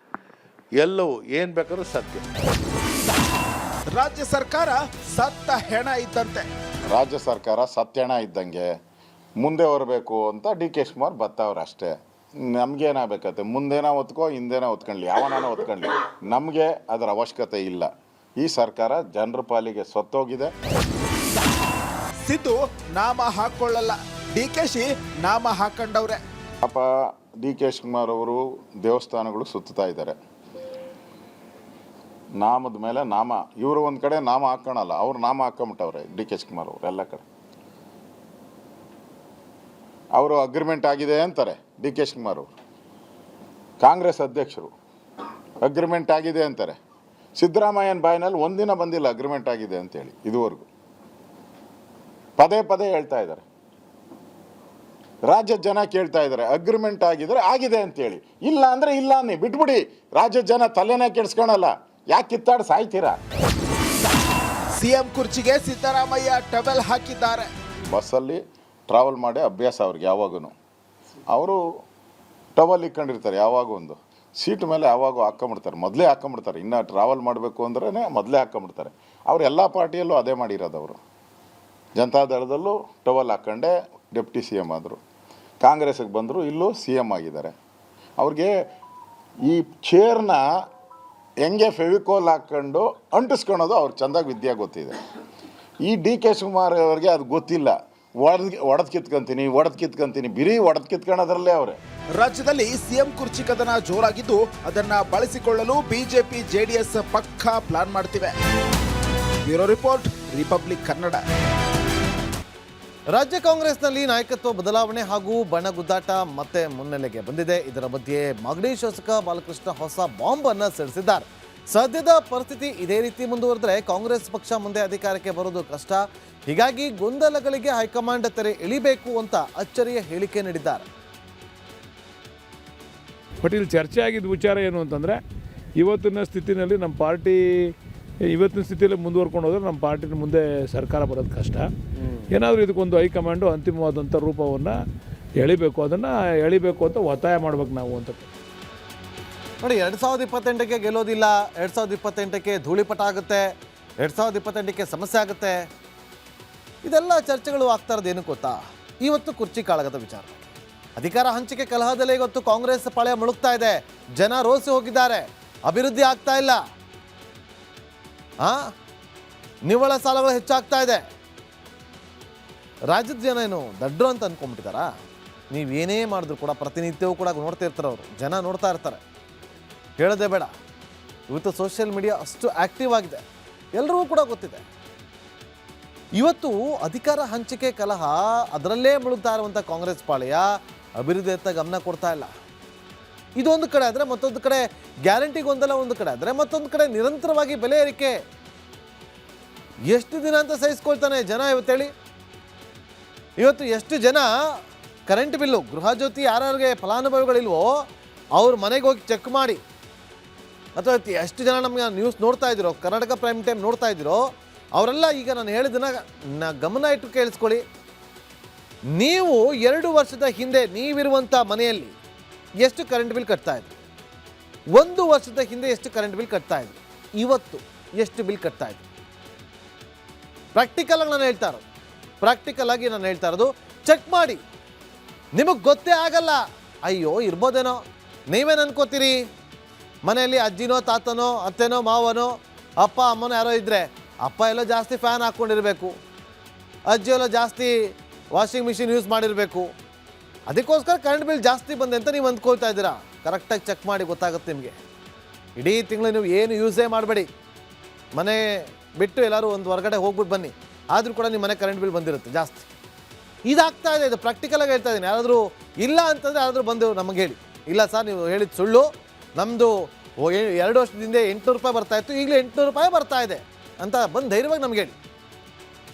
ಎಲ್ಲವೂ ಏನು ಬೇಕಾದ್ರೂ ಸಾಧ್ಯ. ರಾಜ್ಯ ಸರ್ಕಾರ ಸತ್ತ ಹೆಣ ಇದ್ದಂತೆ. ರಾಜ್ಯ ಸರ್ಕಾರ ಸತ್ಯಣ ಇದ್ದಂಗೆ ಮುಂದೆ ಬರಬೇಕು ಅಂತ ಡಿ ಕೆ ಶಿವಕುಮಾರ್ ಬತ್ತವ್ರು ಅಷ್ಟೇ. ನಮಗೇನಾಗಬೇಕತ್ತೆ, ಮುಂದೇನ ಹೊತ್ಕೋ ಹಿಂದೇನ ಹೊತ್ಕೊಳ್ಳಿ, ಯಾವನಾನ ಹೊತ್ಕೊಳ್ಳಿ, ನಮಗೆ ಅದರ ಅವಶ್ಯಕತೆ ಇಲ್ಲ. ಈ ಸರ್ಕಾರ ಜನರ ಪಾಲಿಗೆ ಸತ್ತೋಗಿದೆ. ಸಿದ್ದು ನಾಮ ಹಾಕೊಳ್ಳಲ್ಲ, ಡಿಕೆಶಿ ನಾಮ ಹಾಕೊಂಡವ್ರೆ. ಪಾಪ ಡಿ ಕೆ ಶಿವಕುಮಾರ್ ಅವರು ದೇವಸ್ಥಾನಗಳು ಸುತ್ತಾ ಇದ್ದಾರೆ. ನಾಮದ ಮೇಲೆ ನಾಮ, ಇವರು ಒಂದು ಕಡೆ ನಾಮ ಹಾಕೋಣಲ್ಲ, ಅವ್ರು ನಾಮ ಹಾಕೊಂಬಿಟ್ಟವ್ರೆ ಡಿ ಕೆ ಶಿವಕುಮಾರ್ ಅವರು ಎಲ್ಲ ಕಡೆ. ಅವರು ಅಗ್ರಿಮೆಂಟ್ ಆಗಿದೆ ಅಂತಾರೆ ಡಿ ಕೆ ಶಿವಕುಮಾರ್ ಅವರು. ಕಾಂಗ್ರೆಸ್ ಅಧ್ಯಕ್ಷರು ಅಗ್ರಿಮೆಂಟ್ ಆಗಿದೆ ಅಂತಾರೆ. ಸಿದ್ದರಾಮಯ್ಯನ ಬಾಯಿನಲ್ಲಿ ಒಂದಿನ ಬಂದಿಲ್ಲ ಅಗ್ರಿಮೆಂಟ್ ಆಗಿದೆ ಅಂತೇಳಿ. ಇದುವರೆಗೂ ಪದೇ ಪದೇ ಹೇಳ್ತಾ ಇದ್ದಾರೆ. ರಾಜ್ಯದ ಜನ ಕೇಳ್ತಾ ಇದ್ದಾರೆ, ಅಗ್ರಿಮೆಂಟ್ ಆಗಿದ್ರೆ ಆಗಿದೆ ಅಂತೇಳಿ, ಇಲ್ಲ ಅಂದರೆ ಇಲ್ಲ ಅನ್ನಿ, ಬಿಟ್ಬಿಡಿ. ರಾಜ್ಯದ ಜನ ತಲೆನೇ ಕೆಡ್ಸ್ಕೊಳಲ್ಲ, ಯಾಕೆ ಕಿತ್ತಾಡಿ ಸಾಯ್ತೀರಾ? ಸಿಎಂ ಕುರ್ಚಿಗೆ ಸಿದ್ದರಾಮಯ್ಯ ಟವೆಲ್ ಹಾಕಿದ್ದಾರೆ. ಬಸ್ಸಲ್ಲಿ ಟ್ರಾವೆಲ್ ಮಾಡಿ ಅಭ್ಯಾಸ ಅವ್ರಿಗೆ ಯಾವಾಗೂ. ಅವರು ಟವಲ್ ಇಕ್ಕೊಂಡಿರ್ತಾರೆ, ಯಾವಾಗ ಒಂದು ಸೀಟ್ ಮೇಲೆ ಯಾವಾಗೂ ಹಾಕ್ಕೊಂಬಿಡ್ತಾರೆ, ಮೊದಲೇ ಹಾಕ್ಕೊಂಬಿಡ್ತಾರೆ. ಇನ್ನು ಟ್ರಾವೆಲ್ ಮಾಡಬೇಕು ಅಂದ್ರೇ ಮೊದಲೇ ಹಾಕ್ಕೊಂಬಿಡ್ತಾರೆ. ಅವ್ರು ಎಲ್ಲ ಪಾರ್ಟಿಯಲ್ಲೂ ಅದೇ ಮಾಡಿರೋದು. ಅವರು ಜನತಾದಳದಲ್ಲೂ ಟವಲ್ ಹಾಕ್ಕೊಂಡೆ ಡೆಪ್ಟಿ ಸಿ ಎಮ್ ಆದರು, ಕಾಂಗ್ರೆಸ್ಗೆ ಬಂದರು, ಇಲ್ಲೂ ಸಿ ಎಮ್ ಆಗಿದ್ದಾರೆ. ಅವ್ರಿಗೆ ಈ ಚೇರ್ನ ಹೆಂಗೆ ಫೆವಿಕೋಲ್ ಹಾಕ್ಕೊಂಡು ಅಂಟಿಸ್ಕೊಳೋದು ಅವ್ರು ಚೆಂದಾಗಿ ವಿದ್ಯೆ ಗೊತ್ತಿದೆ. ಈ ಡಿ ಕೆ ಶಿವಕುಮಾರ್ ಅವ್ರಿಗೆ ಅದು ಗೊತ್ತಿಲ್ಲ. ಒಡೆದು ಕಿತ್ಕೊಂತೀನಿ ಬಿರಿ ಒಡೆದು ಕಿತ್ಕೊಳ್ಳೋದ್ರಲ್ಲೇ ಅವರೇ. ರಾಜ್ಯದಲ್ಲಿ ಸಿಎಂ ಕುರ್ಚಿ ಕದನ ಜೋರಾಗಿದ್ದು ಅದನ್ನ ಬಳಸಿಕೊಳ್ಳಲು ಬಿಜೆಪಿ ಜೆಡಿಎಸ್ ಪಕ್ಕಾ ಪ್ಲಾನ್ ಮಾಡ್ತಿವೆ. Bureau report, Republic Kannada. ರಾಜ್ಯ ಕಾಂಗ್ರೆಸ್ನಲ್ಲಿ ನಾಯಕತ್ವ ಬದಲಾವಣೆ ಹಾಗೂ ಬಣಗುದ್ದಾಟ ಮತ್ತೆ ಮುನ್ನೆಲೆಗೆ ಬಂದಿದೆ. ಇದರ ಮಧ್ಯೆ ಮಾಗಡಿ ಶಾಸಕ ಬಾಲಕೃಷ್ಣ ಹೊಸ ಬಾಂಬ್ ಅನ್ನು ಸಿಡಿಸಿದ್ದಾರೆ. ಸದ್ಯದ ಪರಿಸ್ಥಿತಿ ಇದೇ ರೀತಿ ಮುಂದುವರೆದರೆ ಕಾಂಗ್ರೆಸ್ ಪಕ್ಷ ಮುಂದೆ ಅಧಿಕಾರಕ್ಕೆ ಬರೋದು ಕಷ್ಟ. ಹೀಗಾಗಿ ಗೊಂದಲಗಳಿಗೆ ಹೈಕಮಾಂಡ್ ತೆರೆ ಎಳಿಬೇಕು ಅಂತ ಅಚ್ಚರಿಯ ಹೇಳಿಕೆ ನೀಡಿದ್ದಾರೆ. ಬಟ್ ಇಲ್ಲಿ ಚರ್ಚೆ ಆಗಿದ್ದ ವಿಚಾರ ಏನು ಅಂತಂದರೆ, ಇವತ್ತಿನ ಸ್ಥಿತಿನಲ್ಲಿ ನಮ್ಮ ಪಾರ್ಟಿ ಇವತ್ತಿನ ಸ್ಥಿತಿಯಲ್ಲಿ ಮುಂದುವರ್ಕೊಂಡು ಹೋದ್ರೆ ನಮ್ಮ ಪಾರ್ಟಿನ ಮುಂದೆ ಸರ್ಕಾರ ಬರೋದು ಕಷ್ಟ. ಏನಾದರೂ ಇದಕ್ಕೊಂದು ಹೈಕಮಾಂಡು ಅಂತಿಮವಾದಂಥ ರೂಪವನ್ನು ಅದನ್ನು ಎಳಿಬೇಕು ಅಂತ ಒತ್ತಾಯ ಮಾಡ್ಬೇಕು ನಾವು ಅಂತ. ನೋಡಿ, 2028ಕ್ಕೆ ಗೆಲ್ಲೋದಿಲ್ಲ, 2028ಕ್ಕೆ ಧೂಳಿಪಟ ಆಗುತ್ತೆ, 2028ಕ್ಕೆ ಸಮಸ್ಯೆ ಆಗುತ್ತೆ, ಇದೆಲ್ಲ ಚರ್ಚೆಗಳು ಆಗ್ತಾ ಇರೋದು ಏನು ಗೊತ್ತಾ? ಇವತ್ತು ಕುರ್ಚಿ ಕಾಳಗದ ವಿಚಾರ. ಅಧಿಕಾರ ಹಂಚಿಕೆ ಕಲಹದಲ್ಲೇ ಇವತ್ತು ಕಾಂಗ್ರೆಸ್ ಪಾಳ್ಯ ಮುಳುಗ್ತಾ ಇದೆ. ಜನ ರೋಸಿ ಹೋಗಿದ್ದಾರೆ, ಅಭಿವೃದ್ಧಿ ಆಗ್ತಾ ಇಲ್ಲ, ನಿವ್ವಳ ಸಾಲಗಳು ಹೆಚ್ಚಾಗ್ತಾ ಇದೆ. ರಾಜ್ಯದ ಜನ ಏನು ದಡ್ರು ಅಂತ ಅಂದ್ಕೊಂಡ್ಬಿಟ್ಟಿದಾರ? ನೀವೇನೇ ಮಾಡಿದ್ರು ಕೂಡ ಪ್ರತಿನಿತ್ಯವೂ ಕೂಡ ನೋಡ್ತಾ ಇರ್ತಾರೆ, ಅವರು ಜನ ನೋಡ್ತಾ ಇರ್ತಾರೆ, ಹೇಳೋದೇ ಬೇಡ. ಇವತ್ತು ಸೋಷಿಯಲ್ ಮೀಡಿಯಾ ಅಷ್ಟು ಆ್ಯಕ್ಟಿವ್ ಆಗಿದೆ, ಎಲ್ರಿಗೂ ಕೂಡ ಗೊತ್ತಿದೆ. ಇವತ್ತು ಅಧಿಕಾರ ಹಂಚಿಕೆ ಕಲಹ ಅದರಲ್ಲೇ ಮುಳುಗ್ತಾ ಇರುವಂಥ ಕಾಂಗ್ರೆಸ್ ಪಾಳ್ಯ ಅಭಿವೃದ್ಧಿಯತ್ತ ಗಮನ ಕೊಡ್ತಾ ಇಲ್ಲ. ಇದೊಂದು ಕಡೆ ಆದರೆ ಮತ್ತೊಂದು ಕಡೆ ಗ್ಯಾರಂಟಿ ಗೊಂದಲ, ಒಂದು ಕಡೆ ಆದರೆ ಮತ್ತೊಂದು ಕಡೆ ನಿರಂತರವಾಗಿ ಬೆಲೆ ಏರಿಕೆ. ಎಷ್ಟು ದಿನ ಅಂತ ಸಹಿಸ್ಕೊಳ್ತಾನೆ ಜನ ಇವತ್ತೇಳಿ? ಇವತ್ತು ಎಷ್ಟು ಜನ ಕರೆಂಟ್ ಬಿಲ್ಲು, ಗೃಹ ಜ್ಯೋತಿ ಯಾರ್ಯಾರಿಗೆ ಫಲಾನುಭವಿಗಳಿಲ್ವೋ ಅವ್ರ ಮನೆಗೆ ಹೋಗಿ ಚೆಕ್ ಮಾಡಿ, ಅಥವಾ ಎಷ್ಟು ಜನ ನಮಗೆ ನ್ಯೂಸ್ ನೋಡ್ತಾ ಇದ್ದೀರೋ, ಕರ್ನಾಟಕ ಪ್ರೈಮ್ ಟೈಮ್ ನೋಡ್ತಾ ಇದ್ದೀರೋ, ಅವರೆಲ್ಲ ಈಗ ನಾನು ಹೇಳಿದ್ದನ್ನ ಗಮನ ಇಟ್ಟು ಕೇಳಿಸ್ಕೊಳ್ಳಿ. ನೀವು 2 ವರ್ಷದ ಹಿಂದೆ ನೀವಿರುವಂಥ ಮನೆಯಲ್ಲಿ ಎಷ್ಟು ಕರೆಂಟ್ ಬಿಲ್ ಕಟ್ತಾ ಇದ್ರಿ? 1 ವರ್ಷದ ಹಿಂದೆ ಎಷ್ಟು ಕರೆಂಟ್ ಬಿಲ್ ಕಟ್ತಾ ಇದ್ರಿ? ಇವತ್ತು ಎಷ್ಟು ಬಿಲ್ ಕಟ್ತಾ ಇದ್ರಿ? ಪ್ರಾಕ್ಟಿಕಲ್ ಆಗಿ ನಾನು ಹೇಳ್ತಾ ಇರೋದು ಚೆಕ್ ಮಾಡಿ. ನಿಮಗೆ ಗೊತ್ತೇ ಆಗಲ್ಲ ಅಯ್ಯೋ ಇರ್ಬೋದೇನೋ, ನೀವೇನು ಅನ್ಕೋತೀರಿ? ಮನೆಯಲ್ಲಿ ಅಜ್ಜಿನೋ ತಾತನೋ ಅತ್ತೆನೋ ಮಾವನೋ ಅಪ್ಪ ಅಮ್ಮನೋ ಯಾರೋ ಇದ್ದರೆ ಅಪ್ಪ ಎಲ್ಲೋ ಜಾಸ್ತಿ ಫ್ಯಾನ್ ಹಾಕ್ಕೊಂಡಿರಬೇಕು, ಅಜ್ಜಿ ಎಲ್ಲೋ ಜಾಸ್ತಿ ವಾಷಿಂಗ್ ಮಿಷಿನ್ ಯೂಸ್ ಮಾಡಿರಬೇಕು, ಅದಕ್ಕೋಸ್ಕರ ಕರೆಂಟ್ ಬಿಲ್ ಜಾಸ್ತಿ ಬಂದೆ ಅಂತ ನೀವು ಅಂದ್ಕೊಳ್ತಾ ಇದ್ದೀರಾ. ಕರೆಕ್ಟಾಗಿ ಚೆಕ್ ಮಾಡಿ ಗೊತ್ತಾಗುತ್ತೆ ನಿಮಗೆ. ಇಡೀ ತಿಂಗಳು ನೀವು ಏನು ಯೂಸೇ ಮಾಡಬೇಡಿ, ಮನೆ ಬಿಟ್ಟು ಎಲ್ಲರೂ ಒಂದು ಹೊರಗಡೆ ಹೋಗ್ಬಿಟ್ಟು ಬನ್ನಿ, ಆದರೂ ಕೂಡ ನಿಮ್ಮ ಮನೆ ಕರೆಂಟ್ ಬಿಲ್ ಬಂದಿರುತ್ತೆ ಜಾಸ್ತಿ. ಇದಾಗ್ತಾ ಇದೆ, ಇದು ಪ್ರಾಕ್ಟಿಕಲಾಗಿ ಹೇಳ್ತಾ ಇದ್ದೀನಿ. ಯಾರಾದರೂ ಇಲ್ಲ ಅಂತಂದರೆ ಯಾರಾದರೂ ಬಂದು ನಮಗೆ ಹೇಳಿ, ಇಲ್ಲ ಸರ್ ನೀವು ಹೇಳಿದ ಸುಳ್ಳು, ನಮ್ಮದು 2 ವರ್ಷದಿಂದ 800 ರೂಪಾಯಿ ಬರ್ತಾಯಿತ್ತು, ಈಗಲೂ 800 ರೂಪಾಯಿ ಬರ್ತಾ ಇದೆ ಅಂತ ಬಂದು ಧೈರ್ಯವಾಗಿ ನಮ್ಗೆ ಹೇಳಿ.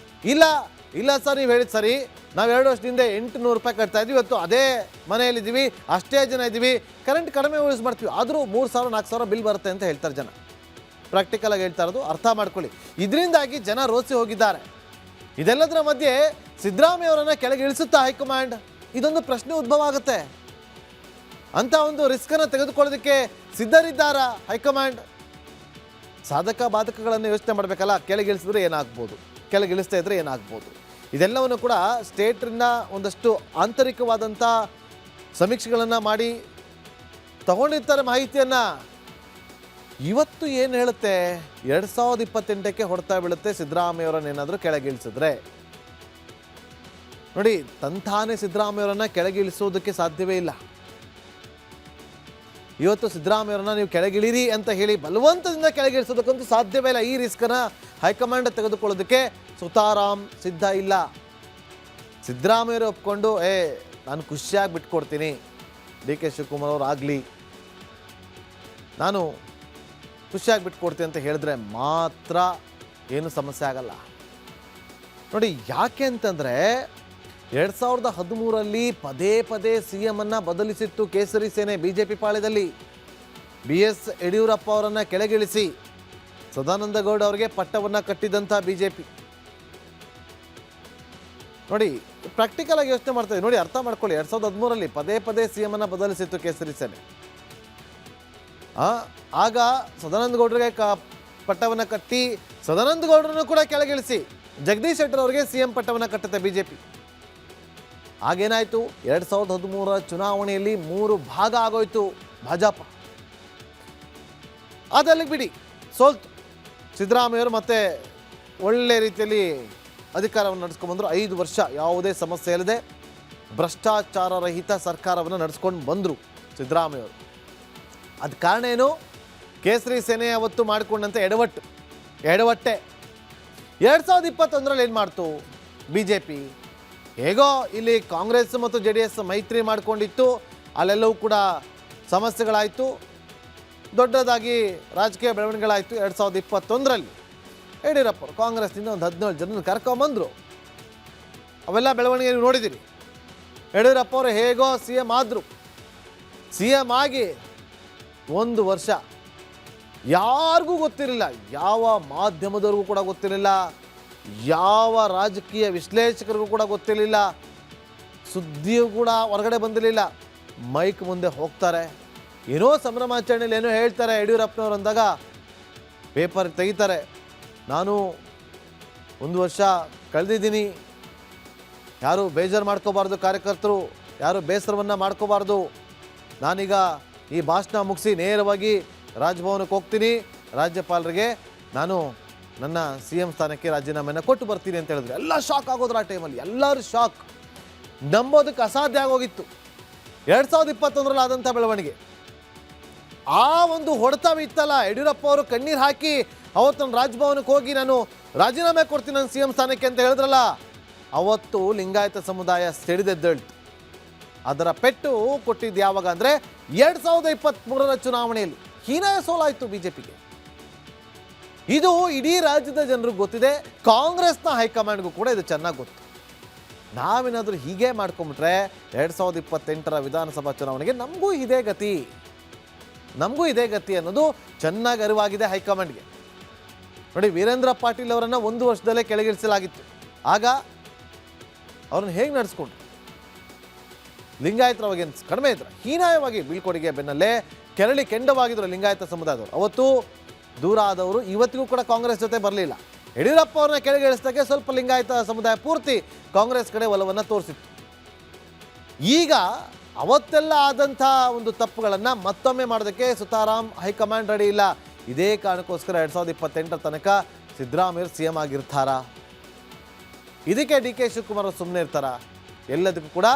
ಇಲ್ಲ ಸರ್ ನೀವು ಹೇಳಿದ ಸರಿ, ನಾವು 2 ವರ್ಷದಿಂದ 800 ರೂಪಾಯಿ ಕಟ್ತಾ ಇದ್ವಿ, ಇವತ್ತು ಅದೇ ಮನೆಯಲ್ಲಿದ್ದೀವಿ, ಅಷ್ಟೇ ಜನ ಇದ್ದೀವಿ, ಕರೆಂಟ್ ಕಡಿಮೆ ಯೂಸ್ ಮಾಡ್ತೀವಿ, ಆದರೂ 3,000-4,000 ಬಿಲ್ ಬರುತ್ತೆ ಅಂತ ಹೇಳ್ತಾರೆ ಜನ. ಪ್ರಾಕ್ಟಿಕಲಾಗಿ ಹೇಳ್ತಾ ಇರೋದು, ಅರ್ಥ ಮಾಡ್ಕೊಳ್ಳಿ. ಇದರಿಂದಾಗಿ ಜನ ರೋಸಿ ಹೋಗಿದ್ದಾರೆ. ಇದೆಲ್ಲದರ ಮಧ್ಯೆ ಸಿದ್ದರಾಮಯ್ಯ ಅವರನ್ನು ಕೆಳಗೆ ಇಳಿಸುತ್ತಾ ಹೈಕಮಾಂಡ್? ಇದೊಂದು ಪ್ರಶ್ನೆ ಉದ್ಭವ ಆಗುತ್ತೆ. ಅಂತ ಒಂದು ರಿಸ್ಕನ್ನು ತೆಗೆದುಕೊಳ್ಳೋದಕ್ಕೆ ಸಿದ್ಧರಿದ್ದಾರಾ ಹೈಕಮಾಂಡ್? ಸಾಧಕ ಬಾಧಕಗಳನ್ನು ಯೋಚನೆ ಮಾಡಬೇಕಲ್ಲ. ಕೆಳಗಿಳಿಸಿದ್ರೆ ಏನಾಗ್ಬೋದು, ಕೆಳಗಿಳಿಸ್ತಾ ಇದ್ರೆ ಏನಾಗ್ಬೋದು, ಇದೆಲ್ಲವನ್ನು ಕೂಡ ಸ್ಟೇಟ್ರಿಂದ ಒಂದಷ್ಟು ಆಂತರಿಕವಾದಂಥ ಸಮೀಕ್ಷೆಗಳನ್ನು ಮಾಡಿ ತಗೊಂಡಿರ್ತಾರೆ ಮಾಹಿತಿಯನ್ನು. ಇವತ್ತು ಏನು ಹೇಳುತ್ತೆ, 2028ಕ್ಕೆ ಹೊಡ್ತಾ ಬೀಳುತ್ತೆ ಸಿದ್ದರಾಮಯ್ಯವರನ್ನೇನಾದರೂ ಕೆಳಗಿಳಿಸಿದ್ರೆ. ನೋಡಿ, ತಂತಾನೆ ಸಿದ್ದರಾಮಯ್ಯವರನ್ನು ಕೆಳಗಿಳಿಸೋದಕ್ಕೆ ಸಾಧ್ಯವೇ ಇಲ್ಲ. ಇವತ್ತು ಸಿದ್ದರಾಮಯ್ಯವರನ್ನ ನೀವು ಕೆಳಗಿಳಿರಿ ಅಂತ ಹೇಳಿ ಬಲವಂತದಿಂದ ಕೆಳಗಿಳಿಸೋದಕ್ಕಂತೂ ಸಾಧ್ಯವೇ ಇಲ್ಲ. ಈ ರಿಸ್ಕನ್ನು ಹೈಕಮಾಂಡ್ ತೆಗೆದುಕೊಳ್ಳೋದಕ್ಕೆ ಸುತಾರಾಮ್ ಸಿದ್ಧ ಇಲ್ಲ. ಸಿದ್ದರಾಮಯ್ಯವರು ಒಪ್ಕೊಂಡು ನಾನು ಖುಷಿಯಾಗಿ ಬಿಟ್ಕೊಡ್ತೀನಿ, DK ಶಿವಕುಮಾರ್ ಅವರು ಆಗಲಿ, ನಾನು ಖುಷಿಯಾಗಿ ಬಿಟ್ಕೊಡ್ತೀನಿ ಅಂತ ಹೇಳಿದ್ರೆ ಮಾತ್ರ ಏನು ಸಮಸ್ಯೆ ಆಗಲ್ಲ. ನೋಡಿ, ಯಾಕೆ ಅಂತಂದರೆ 2013ರಲ್ಲಿ ಪದೇ ಪದೇ CM ಅನ್ನು ಬದಲಿಸಿತ್ತು ಕೇಸರಿ ಸೇನೆ BJP ಪಾಳ್ಯದಲ್ಲಿ. BS ಯಡಿಯೂರಪ್ಪ ಅವರನ್ನು ಕೆಳಗಿಳಿಸಿ ಸದಾನಂದ ಗೌಡ ಅವರಿಗೆ ಪಟ್ಟವನ್ನು ಕಟ್ಟಿದಂಥ BJP. ನೋಡಿ, ಪ್ರಾಕ್ಟಿಕಲ್ ಆಗಿ ಯೋಚನೆ ಮಾಡ್ತಾ ಇದ್ದೀವಿ. ನೋಡಿ, ಅರ್ಥ ಮಾಡ್ಕೊಳ್ಳಿ. 2013ರಲ್ಲಿ ಪದೇ ಪದೇ CM ಅನ್ನು ಬದಲಿಸಿತ್ತು ಕೇಸರಿ ಸೇನೆ. ಆಗ ಸದಾನಂದ ಗೌಡರಿಗೆ ಪಟ್ಟವನ್ನು ಕಟ್ಟಿ ಸದಾನಂದ ಗೌಡರನ್ನು ಕೂಡ ಕೆಳಗಿಳಿಸಿ ಜಗದೀಶ್ ಶೆಟ್ಟರ್ ಅವರಿಗೆ CM ಪಟ್ಟವನ್ನು ಕಟ್ಟುತ್ತೆ BJP. ಆಗೇನಾಯಿತು, 2013ರ ಚುನಾವಣೆಯಲ್ಲಿ 3 ಭಾಗ ಆಗೋಯ್ತು ಭಾಜಪ. ಅದಲ್ಲಿಗೆ ಬಿಡಿ, ಸೋಲ್ತು. ಸಿದ್ದರಾಮಯ್ಯವರು ಮತ್ತೆ ಒಳ್ಳೆ ರೀತಿಯಲ್ಲಿ ಅಧಿಕಾರವನ್ನು ನಡೆಸ್ಕೊಂಡ್ಬಂದರು. 5 ವರ್ಷ ಯಾವುದೇ ಸಮಸ್ಯೆ ಇಲ್ಲದೆ ಭ್ರಷ್ಟಾಚಾರ ರಹಿತ ಸರ್ಕಾರವನ್ನು ನಡೆಸ್ಕೊಂಡು ಬಂದರು ಸಿದ್ದರಾಮಯ್ಯವರು. ಅದು ಕಾರಣ ಏನು, ಕೇಸರಿ ಸೇನೆ ಅವತ್ತು ಮಾಡಿಕೊಂಡಂಥ ಎಡವಟ್ಟೆ. 2021ರಲ್ಲಿ ಏನು ಮಾಡ್ತು BJP? ಹೇಗೋ ಇಲ್ಲಿ ಕಾಂಗ್ರೆಸ್ ಮತ್ತು JDS ಮೈತ್ರಿ ಮಾಡಿಕೊಂಡಿತ್ತು, ಅಲ್ಲೆಲ್ಲವೂ ಕೂಡ ಸಮಸ್ಯೆಗಳಾಯಿತು, ದೊಡ್ಡದಾಗಿ ರಾಜಕೀಯ ಬೆಳವಣಿಗೆಗಳಾಯಿತು. 2021ರಲ್ಲಿ ಯಡಿಯೂರಪ್ಪ ಅವರು ಕಾಂಗ್ರೆಸ್ನಿಂದ ಒಂದು 17 ಜನ ಕರ್ಕೊಂಬಂದರು. ಅವೆಲ್ಲ ಬೆಳವಣಿಗೆ ನೀವು ನೋಡಿದ್ದೀರಿ. ಯಡಿಯೂರಪ್ಪ ಅವರು ಹೇಗೋ CM ಆದರು. CM ಆಗಿ 1 ವರ್ಷ ಯಾರಿಗೂ ಗೊತ್ತಿರಲಿಲ್ಲ, ಯಾವ ಮಾಧ್ಯಮದವ್ರಿಗೂ ಕೂಡ ಗೊತ್ತಿರಲಿಲ್ಲ, ಯಾವ ರಾಜಕೀಯ ವಿಶ್ಲೇಷಕರಿಗೂ ಕೂಡ ಗೊತ್ತಿರಲಿಲ್ಲ, ಸುದ್ದಿಯೂ ಕೂಡ ಹೊರಗಡೆ ಬಂದಿರಲಿಲ್ಲ. ಮೈಕ್ ಮುಂದೆ ಹೋಗ್ತಾರೆ, ಏನೋ ಸಂಭ್ರಮಾಚರಣೆಯಲ್ಲಿ ಏನೋ ಹೇಳ್ತಾರೆ ಯಡಿಯೂರಪ್ಪನವ್ರು ಅಂದಾಗ ಪೇಪರ್ ತೆಗಿತಾರೆ, ನಾನು 1 ವರ್ಷ ಕಳೆದಿದ್ದೀನಿ, ಯಾರು ಬೇಜಾರು ಮಾಡ್ಕೋಬಾರ್ದು, ಕಾರ್ಯಕರ್ತರು ಯಾರು ಬೇಸರವನ್ನು ಮಾಡ್ಕೋಬಾರ್ದು, ನಾನೀಗ ಈ ಭಾಷಣ ಮುಗಿಸಿ ನೇರವಾಗಿ ರಾಜಭವನಕ್ಕೆ ಹೋಗ್ತೀನಿ, ರಾಜ್ಯಪಾಲರಿಗೆ ನಾನು ನನ್ನ CM ಸ್ಥಾನಕ್ಕೆ ರಾಜೀನಾಮೆಯನ್ನು ಕೊಟ್ಟು ಬರ್ತೀನಿ ಅಂತ ಹೇಳಿದ್ರು. ಎಲ್ಲ ಶಾಕ್ ಆಗೋದ್ರು ಆ ಟೈಮಲ್ಲಿ, ಎಲ್ಲರೂ ಶಾಕ್, ನಂಬೋದಕ್ಕೆ ಅಸಾಧ್ಯ ಆಗೋಗಿತ್ತು. 2021ರಲ್ಲಿ ಆದಂಥ ಬೆಳವಣಿಗೆ, ಆ ಒಂದು ಹೊಡೆತವಿತ್ತಲ್ಲ, ಯಡಿಯೂರಪ್ಪ ಅವರು ಕಣ್ಣೀರು ಹಾಕಿ ಅವತ್ತು ನಾನು ರಾಜಭವನಕ್ಕೆ ಹೋಗಿ ನಾನು ರಾಜೀನಾಮೆ ಕೊಡ್ತೀನಿ ನನ್ನ CM ಸ್ಥಾನಕ್ಕೆ ಅಂತ ಹೇಳಿದ್ರಲ್ಲ, ಅವತ್ತು ಲಿಂಗಾಯತ ಸಮುದಾಯ ಸಿಡಿದೆದ್ದೇಳ್ತು. ಅದರ ಪೆಟ್ಟು ಕೊಟ್ಟಿದ್ದು ಯಾವಾಗ ಅಂದರೆ 2023ರ ಚುನಾವಣೆಯಲ್ಲಿ ಹೀನಾಯ ಸೋಲಾಯಿತು BJPಗೆ. ಇದು ಇಡೀ ರಾಜ್ಯದ ಜನರಿಗೆ ಗೊತ್ತಿದೆ, ಕಾಂಗ್ರೆಸ್ನ ಹೈಕಮಾಂಡ್ಗೂ ಕೂಡ ಇದು ಚೆನ್ನಾಗಿ ಗೊತ್ತು. ನಾವೇನಾದರೂ ಹೀಗೆ ಮಾಡ್ಕೊಂಬಿಟ್ರೆ 2028ರ ವಿಧಾನಸಭಾ ಚುನಾವಣೆಗೆ ನಮಗೂ ಇದೇ ಗತಿ ಅನ್ನೋದು ಚೆನ್ನಾಗಿ ಅರಿವಾಗಿದೆ ಹೈಕಮಾಂಡ್ಗೆ. ನೋಡಿ, ವೀರೇಂದ್ರ ಪಾಟೀಲ್ ಅವರನ್ನು 1 ವರ್ಷದಲ್ಲೇ ಕೆಳಗಿಳಿಸಲಾಗಿತ್ತು. ಆಗ ಅವ್ರನ್ನ ಹೇಗೆ ನಡೆಸ್ಕೊಂಡ್ರು? ಲಿಂಗಾಯತರ ಬಗ್ಗೆ ಕಡಿಮೆ ಇದ್ರು, ಹೀನಾಯವಾಗಿ ಬೀಳ್ಕೊಡುಗೆ ಬೆನ್ನಲ್ಲೇ ಕೆಂಡವಾಗಿದ್ರು ಲಿಂಗಾಯತ ಸಮುದಾಯದವರು. ಅವತ್ತು ದೂರ ಆದವರು ಇವತ್ತಿಗೂ ಕೂಡ ಕಾಂಗ್ರೆಸ್ ಜೊತೆ ಬರಲಿಲ್ಲ. ಯಡಿಯೂರಪ್ಪ ಅವ್ರನ್ನ ಕೆಳಗಿಳಿಸಿದಾಗೆ ಸ್ವಲ್ಪ ಲಿಂಗಾಯತ ಸಮುದಾಯ ಪೂರ್ತಿ ಕಾಂಗ್ರೆಸ್ ಕಡೆ ಒಲವನ್ನು ತೋರಿಸಿತ್ತು. ಈಗ ಅವತ್ತೆಲ್ಲ ಆದಂಥ ಒಂದು ತಪ್ಪುಗಳನ್ನು ಮತ್ತೊಮ್ಮೆ ಮಾಡೋದಕ್ಕೆ ಸುತಾರಾಮ್ ಹೈಕಮಾಂಡ್ ರೆಡಿ ಇಲ್ಲ. ಇದೇ ಕಾರಣಕ್ಕೋಸ್ಕರ 2028 ತನಕ ಸಿದ್ದರಾಮಯ್ಯ CM ಆಗಿರ್ತಾರಾ? ಇದಕ್ಕೆ DK ಶಿವಕುಮಾರ್ ಸುಮ್ಮನೆ ಇರ್ತಾರಾ? ಎಲ್ಲದಕ್ಕೂ ಕೂಡ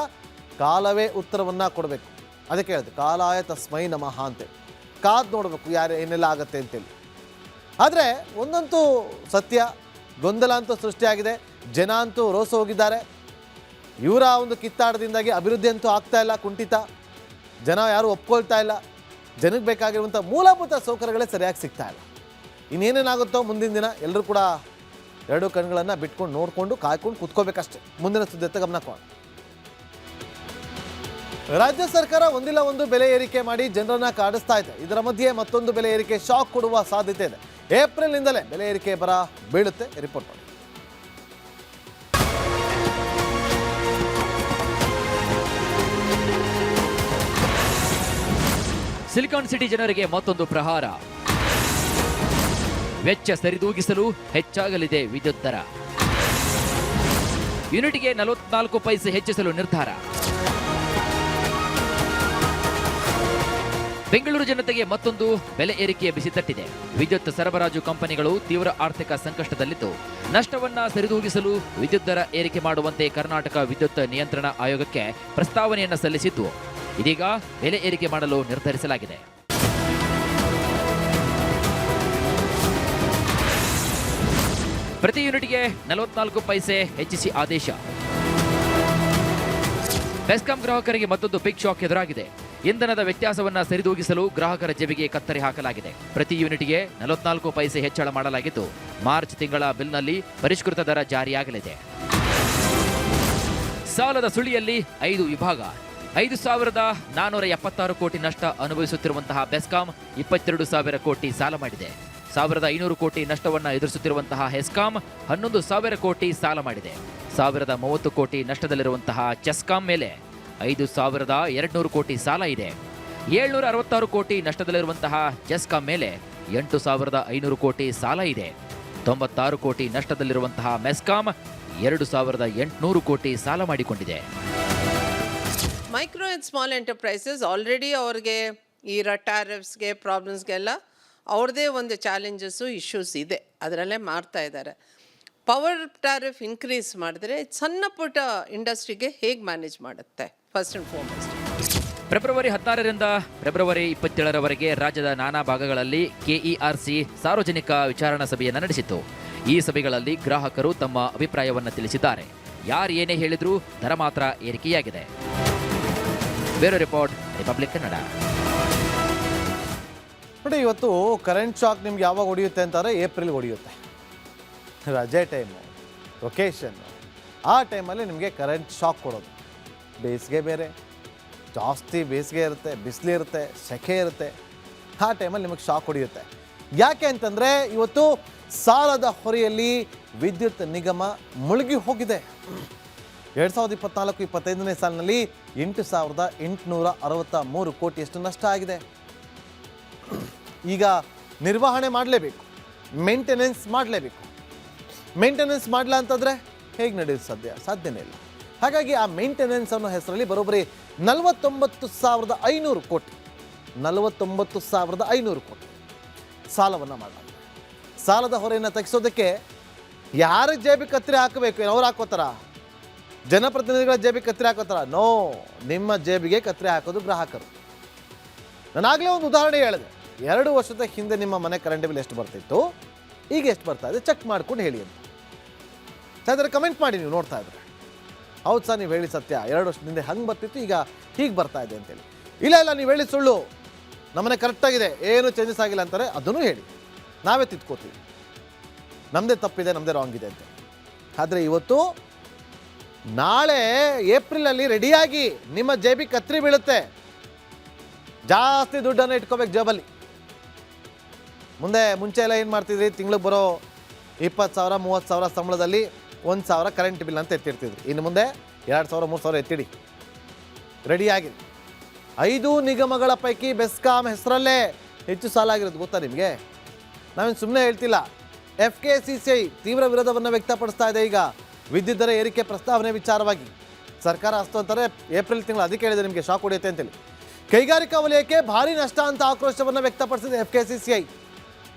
ಕಾಲವೇ ಉತ್ತರವನ್ನು ಕೊಡಬೇಕು. ಅದಕ್ಕೆ ಹೇಳಿದೆ ಕಾಲಾಯ ತಸ್ಮೈ ನಮಃ ಅಂತೇಳಿ ಕಾದು ನೋಡಬೇಕು ಯಾರು ಏನೆಲ್ಲ ಆಗುತ್ತೆ ಅಂತೇಳಿ. ಆದರೆ ಒಂದಂತೂ ಸತ್ಯ, ಗೊಂದಲ ಅಂತೂ ಸೃಷ್ಟಿಯಾಗಿದೆ. ಜನ ಅಂತೂ ರೋಸ ಹೋಗಿದ್ದಾರೆ. ಇವರ ಒಂದು ಕಿತ್ತಾಟದಿಂದಾಗಿ ಅಭಿವೃದ್ಧಿ ಅಂತೂ ಆಗ್ತಾ ಇಲ್ಲ, ಕುಂಠಿತ. ಜನ ಯಾರೂ ಒಪ್ಕೊಳ್ತಾ ಇಲ್ಲ. ಜನಕ್ಕೆ ಬೇಕಾಗಿರುವಂಥ ಮೂಲಭೂತ ಸೌಕರ್ಯಗಳೇ ಸರಿಯಾಗಿ ಸಿಗ್ತಾ ಇಲ್ಲ. ಇನ್ನೇನೇನಾಗುತ್ತೋ ಮುಂದಿನ ದಿನ ಎಲ್ಲರೂ ಕೂಡ ಎರಡು ಕಣ್ಗಳನ್ನು ಬಿಟ್ಕೊಂಡು ನೋಡಿಕೊಂಡು ಕಾಯ್ಕೊಂಡು ಕೂತ್ಕೋಬೇಕಷ್ಟೆ. ಮುಂದಿನ ಸುದ್ದಿಯತ್ತ ಗಮನ ಕೊಡ. ರಾಜ್ಯ ಸರ್ಕಾರ ಒಂದಿಲ್ಲ ಒಂದು ಬೆಲೆ ಏರಿಕೆ ಮಾಡಿ ಜನರನ್ನ ಕಾಡಿಸ್ತಾ ಇದೆ. ಇದರ ಮಧ್ಯೆ ಮತ್ತೊಂದು ಬೆಲೆ ಏರಿಕೆ ಶಾಕ್ ಕೊಡುವ ಸಾಧ್ಯತೆ ಇದೆ. ಏಪ್ರಿಲ್ನಿಂದಲೇ ಬೆಲೆ ಏರಿಕೆ ಬರ ಬೀಳುತ್ತೆ. ರಿಪೋರ್ಟ್ ಮಾಡಿ. ಸಿಲಿಕಾನ್ ಸಿಟಿ ಜನರಿಗೆ ಮತ್ತೊಂದು ಪ್ರಹಾರ. ವೆಚ್ಚ ಸರಿದೂಗಿಸಲು ಹೆಚ್ಚಾಗಲಿದೆ ವಿದ್ಯುತ್ ದರ. ಯೂನಿಟ್ಗೆ 44 ಪೈಸೆ ಹೆಚ್ಚಿಸಲು ನಿರ್ಧಾರ. ಬೆಂಗಳೂರು ಜನತೆಗೆ ಮತ್ತೊಂದು ಬೆಲೆ ಏರಿಕೆಯ ಬಿಸಿ ತಟ್ಟಿದೆ. ವಿದ್ಯುತ್ ಸರಬರಾಜು ಕಂಪನಿಗಳು ತೀವ್ರ ಆರ್ಥಿಕ ಸಂಕಷ್ಟದಲ್ಲಿದ್ದು ನಷ್ಟವನ್ನ ಸರಿದೂಗಿಸಲು ವಿದ್ಯುತ್ ದರ ಏರಿಕೆ ಮಾಡುವಂತೆ ಕರ್ನಾಟಕ ವಿದ್ಯುತ್ ನಿಯಂತ್ರಣ ಆಯೋಗಕ್ಕೆ ಪ್ರಸ್ತಾವನೆಯನ್ನು ಸಲ್ಲಿಸಿದ್ದು ಇದೀಗ ಬೆಲೆ ಏರಿಕೆ ಮಾಡಲು ನಿರ್ಧರಿಸಲಾಗಿದೆ. ಪ್ರತಿ ಯೂನಿಟ್ಗೆ 44 ಪೈಸೆ ಹೆಚ್ಚಿಸಿ ಆದೇಶ. ಬೆಸ್ಕಾಂ ಗ್ರಾಹಕರಿಗೆ ಮತ್ತೊಂದು ಬಿಗ್ ಶಾಕ್ ಎದುರಾಗಿದೆ. ಇಂಧನದ ವ್ಯತ್ಯಾಸವನ್ನ ಸರಿದೂಗಿಸಲು ಗ್ರಾಹಕರ ಜೇಬಿಗೆ ಕತ್ತರಿ ಹಾಕಲಾಗಿದೆ. ಪ್ರತಿ ಯೂನಿಟ್ಗೆ 44 ಪೈಸೆ ಹೆಚ್ಚಳ ಮಾಡಲಾಗಿದ್ದು ಮಾರ್ಚ್ ತಿಂಗಳ ಬಿಲ್ನಲ್ಲಿ ಪರಿಷ್ಕೃತ ದರ ಜಾರಿಯಾಗಲಿದೆ. ಸಾಲದ ಸುಳಿಯಲ್ಲಿ 5 ವಿಭಾಗ. 5,476 ಕೋಟಿ ನಷ್ಟ ಅನುಭವಿಸುತ್ತಿರುವಂತಹ ಬೆಸ್ಕಾಂ 22,000 ಕೋಟಿ ಸಾಲ ಮಾಡಿದೆ. 1,500 ಕೋಟಿ ನಷ್ಟವನ್ನು ಎದುರಿಸುತ್ತಿರುವಂತಹ ಹೆಸ್ಕಾಂ 11,000 ಕೋಟಿ ಸಾಲ ಮಾಡಿದೆ. 1,030 ಕೋಟಿ ನಷ್ಟದಲ್ಲಿರುವಂತಹ ಚೆಸ್ಕಾಂ ಮೇಲೆ 5,200 ಕೋಟಿ ಸಾಲ ಇದೆ. 766 ಕೋಟಿ ನಷ್ಟದಲ್ಲಿರುವಂತಹ ಚೆಸ್ಕಾಂ ಮೇಲೆ 8,500 ಕೋಟಿ ಸಾಲ ಇದೆ. 96 ಕೋಟಿ ನಷ್ಟದಲ್ಲಿರುವಂತಹ ಮೆಸ್ಕಾಂ 2,800 ಕೋಟಿ ಸಾಲ ಮಾಡಿಕೊಂಡಿದೆ. Micro and small enterprises already ಅವ್ರಿಗೆ ಈ ಟ್ಯಾರಿಫ್ಸ್ಗೆ ಪ್ರಾಬ್ಲಮ್ಸ್ಗೆಲ್ಲ ಅವ್ರದ್ದೇ ಒಂದು ಚಾಲೆಂಜಸ್ಸು ಇಶ್ಯೂಸ್ ಇದೆ, ಅದರಲ್ಲೇ ಮಾಡ್ತಾ ಇದ್ದಾರೆ. ಪವರ್ ಟ್ಯಾರಿಫ್ ಇನ್ಕ್ರೀಸ್ ಮಾಡಿದ್ರೆ ಸಣ್ಣ ಪುಟ್ಟ ಇಂಡಸ್ಟ್ರಿಗೆ ಹೇಗೆ ಮ್ಯಾನೇಜ್ ಮಾಡುತ್ತೆ ಫಸ್ಟ್ ಆ್ಯಂಡ್ ಫಾರ್ಮೋಸ್ಟ್. ಫೆಬ್ರವರಿ 16ರಿಂದ ಫೆಬ್ರವರಿ 27ರವರೆಗೆ ರಾಜ್ಯದ ನಾನಾ ಭಾಗಗಳಲ್ಲಿ KERC ಸಾರ್ವಜನಿಕ ವಿಚಾರಣಾ ಸಭೆಯನ್ನು ನಡೆಸಿತು. ಈ ಸಭೆಗಳಲ್ಲಿ ಗ್ರಾಹಕರು ತಮ್ಮ ಅಭಿಪ್ರಾಯವನ್ನು ತಿಳಿಸಿದ್ದಾರೆ. ಯಾರು ಏನೇ ಹೇಳಿದ್ರೂ ದರ ಮಾತ್ರ ಏರಿಕೆಯಾಗಿದೆ. ಬೇರೆ ರಿಪೋರ್ಟ್, ರಿಪಬ್ಲಿಕ್ ಕನ್ನಡ. ನೋಡಿ, ಇವತ್ತು ಕರೆಂಟ್ ಶಾಕ್ ನಿಮ್ಗೆ ಯಾವಾಗ ಹೊಡೆಯುತ್ತೆ ಅಂತಾರೆ? ಏಪ್ರಿಲ್ಗೆ ಹೊಡೆಯುತ್ತೆ. ರಜೆ ಟೈಮು, ಲೊಕೇಶನ್ನು, ಆ ಟೈಮಲ್ಲಿ ನಿಮಗೆ ಕರೆಂಟ್ ಶಾಕ್ ಕೊಡೋದು. ಬೇಸಿಗೆ ಬೇರೆ, ಜಾಸ್ತಿ ಬೇಸಿಗೆ ಇರುತ್ತೆ, ಬಿಸಿಲಿರುತ್ತೆ, ಸೆಕೆ ಇರುತ್ತೆ. ಆ ಟೈಮಲ್ಲಿ ನಿಮಗೆ ಶಾಕ್ ಹೊಡೆಯುತ್ತೆ. ಯಾಕೆ ಅಂತಂದರೆ ಇವತ್ತು ಸಾಲದ ಹೊರೆಯಲ್ಲಿ ವಿದ್ಯುತ್ ನಿಗಮ ಮುಳುಗಿ ಹೋಗಿದೆ. 2024-25ನೇ ಸಾಲಿನಲ್ಲಿ 8,863 ಕೋಟಿಯಷ್ಟು ನಷ್ಟ ಆಗಿದೆ. ಈಗ ನಿರ್ವಹಣೆ ಮಾಡಲೇಬೇಕು, ಮೇಂಟೆನೆನ್ಸ್ ಮಾಡಲೇಬೇಕು. ಮೇಂಟೆನೆನ್ಸ್ ಮಾಡಲ್ಲ ಅಂತಂದರೆ ಹೇಗೆ ನಡೆಯೋದು? ಸಾಧ್ಯನೇ ಇಲ್ಲ. ಹಾಗಾಗಿ ಆ ಮೇಂಟೆನೆನ್ಸ್ ಅನ್ನೋ ಹೆಸರಲ್ಲಿ ಬರೋಬ್ಬರಿ 49,500 ಕೋಟಿ 49,500 ಕೋಟಿ ಸಾಲವನ್ನು ಮಾಡಲಾಗಿದೆ. ಸಾಲದ ಹೊರೆಯನ್ನು ತಗ್ಗಿಸೋದಕ್ಕೆ ಯಾರ ಜೇಬಿಗೆ ಕತ್ತರಿ ಹಾಕಬೇಕು? ಅವ್ರು ಹಾಕೋತಾರ? ಜನಪ್ರತಿನಿಧಿಗಳ ಜೇಬಿಗೆ ಕತ್ತರಿ ಹಾಕೋತಾರ? ನೋ, ನಿಮ್ಮ ಜೇಬಿಗೆ ಕತ್ತರಿ ಹಾಕೋದು ಗ್ರಾಹಕರು. ನಾನಾಗಲೇ ಒಂದು ಉದಾಹರಣೆ ಹೇಳಿದೆ. 2 ವರ್ಷದ ಹಿಂದೆ ನಿಮ್ಮ ಮನೆ ಕರೆಂಟ್ ಬಿಲ್ ಎಷ್ಟು ಬರ್ತಿತ್ತು, ಈಗ ಎಷ್ಟು ಬರ್ತಾ ಇದೆ ಚೆಕ್ ಮಾಡ್ಕೊಂಡು ಹೇಳಿ ಅಂತ. ಅದರ ಕಮೆಂಟ್ ಮಾಡಿ ನೀವು ನೋಡ್ತಾ ಇದ್ರೆ. ಹೌದು ಸರ್, ನೀವು ಹೇಳಿ ಸತ್ಯ, 2 ವರ್ಷದಿಂದ ಹಂಗೆ ಬರ್ತಿತ್ತು, ಈಗ ಹೀಗೆ ಬರ್ತಾ ಇದೆ ಅಂತೇಳಿ. ಇಲ್ಲ ನೀವು ಹೇಳಿ ಸುಳ್ಳು, ನಮ್ಮನೆ ಕರೆಕ್ಟಾಗಿದೆ, ಏನು ಚೇಂಜಸ್ ಆಗಿಲ್ಲ ಅಂತಾರೆ, ಅದನ್ನು ಹೇಳಿ. ನಾವೇ ತಿದ್ಕೋತೀವಿ, ನಮ್ಮದೇ ತಪ್ಪಿದೆ, ನಮ್ಮದೇ ರಾಂಗ್ ಇದೆ ಅಂತ. ಆದರೆ ಇವತ್ತು ನಾಳೆ ಏಪ್ರಿಲಲ್ಲಿ ರೆಡಿಯಾಗಿ ನಿಮ್ಮ ಜೇಬಿಗೆ ಕತ್ತರಿ ಬೀಳುತ್ತೆ. ಜಾಸ್ತಿ ದುಡ್ಡನ್ನು ಇಟ್ಕೋಬೇಕು ಜೇಬಲ್ಲಿ. ಮುಂಚೆ ಎಲ್ಲ ಏನು ಮಾಡ್ತಿದ್ರಿ? ತಿಂಗಳಿಗೆ ಬರೋ 20,000 30,000 ಸಂಬಳದಲ್ಲಿ 1,000 ಕರೆಂಟ್ ಬಿಲ್ ಅಂತ ಎತ್ತಿರ್ತಿದ್ರಿ. ಇನ್ನು ಮುಂದೆ 2,000 3,000 ಎತ್ತಿಡಿ, ರೆಡಿಯಾಗಿ. 5 ನಿಗಮಗಳ ಪೈಕಿ ಬೆಸ್ಕಾಂ ಹೆಸರಲ್ಲೇ ಹೆಚ್ಚು ಸಾಲ ಆಗಿರೋದು ಗೊತ್ತಾ ನಿಮಗೆ? ನಾವೇನು ಸುಮ್ಮನೆ ಹೇಳ್ತಿಲ್ಲ. FKCCI ತೀವ್ರ ವಿರೋಧವನ್ನು ವ್ಯಕ್ತಪಡಿಸ್ತಾ ಇದೆ ಈಗ ವಿದ್ಯುತ್ ದರ ಏರಿಕೆ ಪ್ರಸ್ತಾವನೆ ವಿಚಾರವಾಗಿ. ಸರ್ಕಾರ ಅಷ್ಟು ಅಂತಾರೆ ಏಪ್ರಿಲ್ ತಿಂಗಳು ಅದಕ್ಕೆ ಹೇಳಿದೆ ನಿಮಗೆ ಶಾಕ್ ಹೊಡೆಯುತ್ತೆ ಅಂತೇಳಿ. ಕೈಗಾರಿಕಾ ವಲಯಕ್ಕೆ ಭಾರಿ ನಷ್ಟ ಅಂತ ಆಕ್ರೋಶವನ್ನು ವ್ಯಕ್ತಪಡಿಸಿದೆ FKCCI.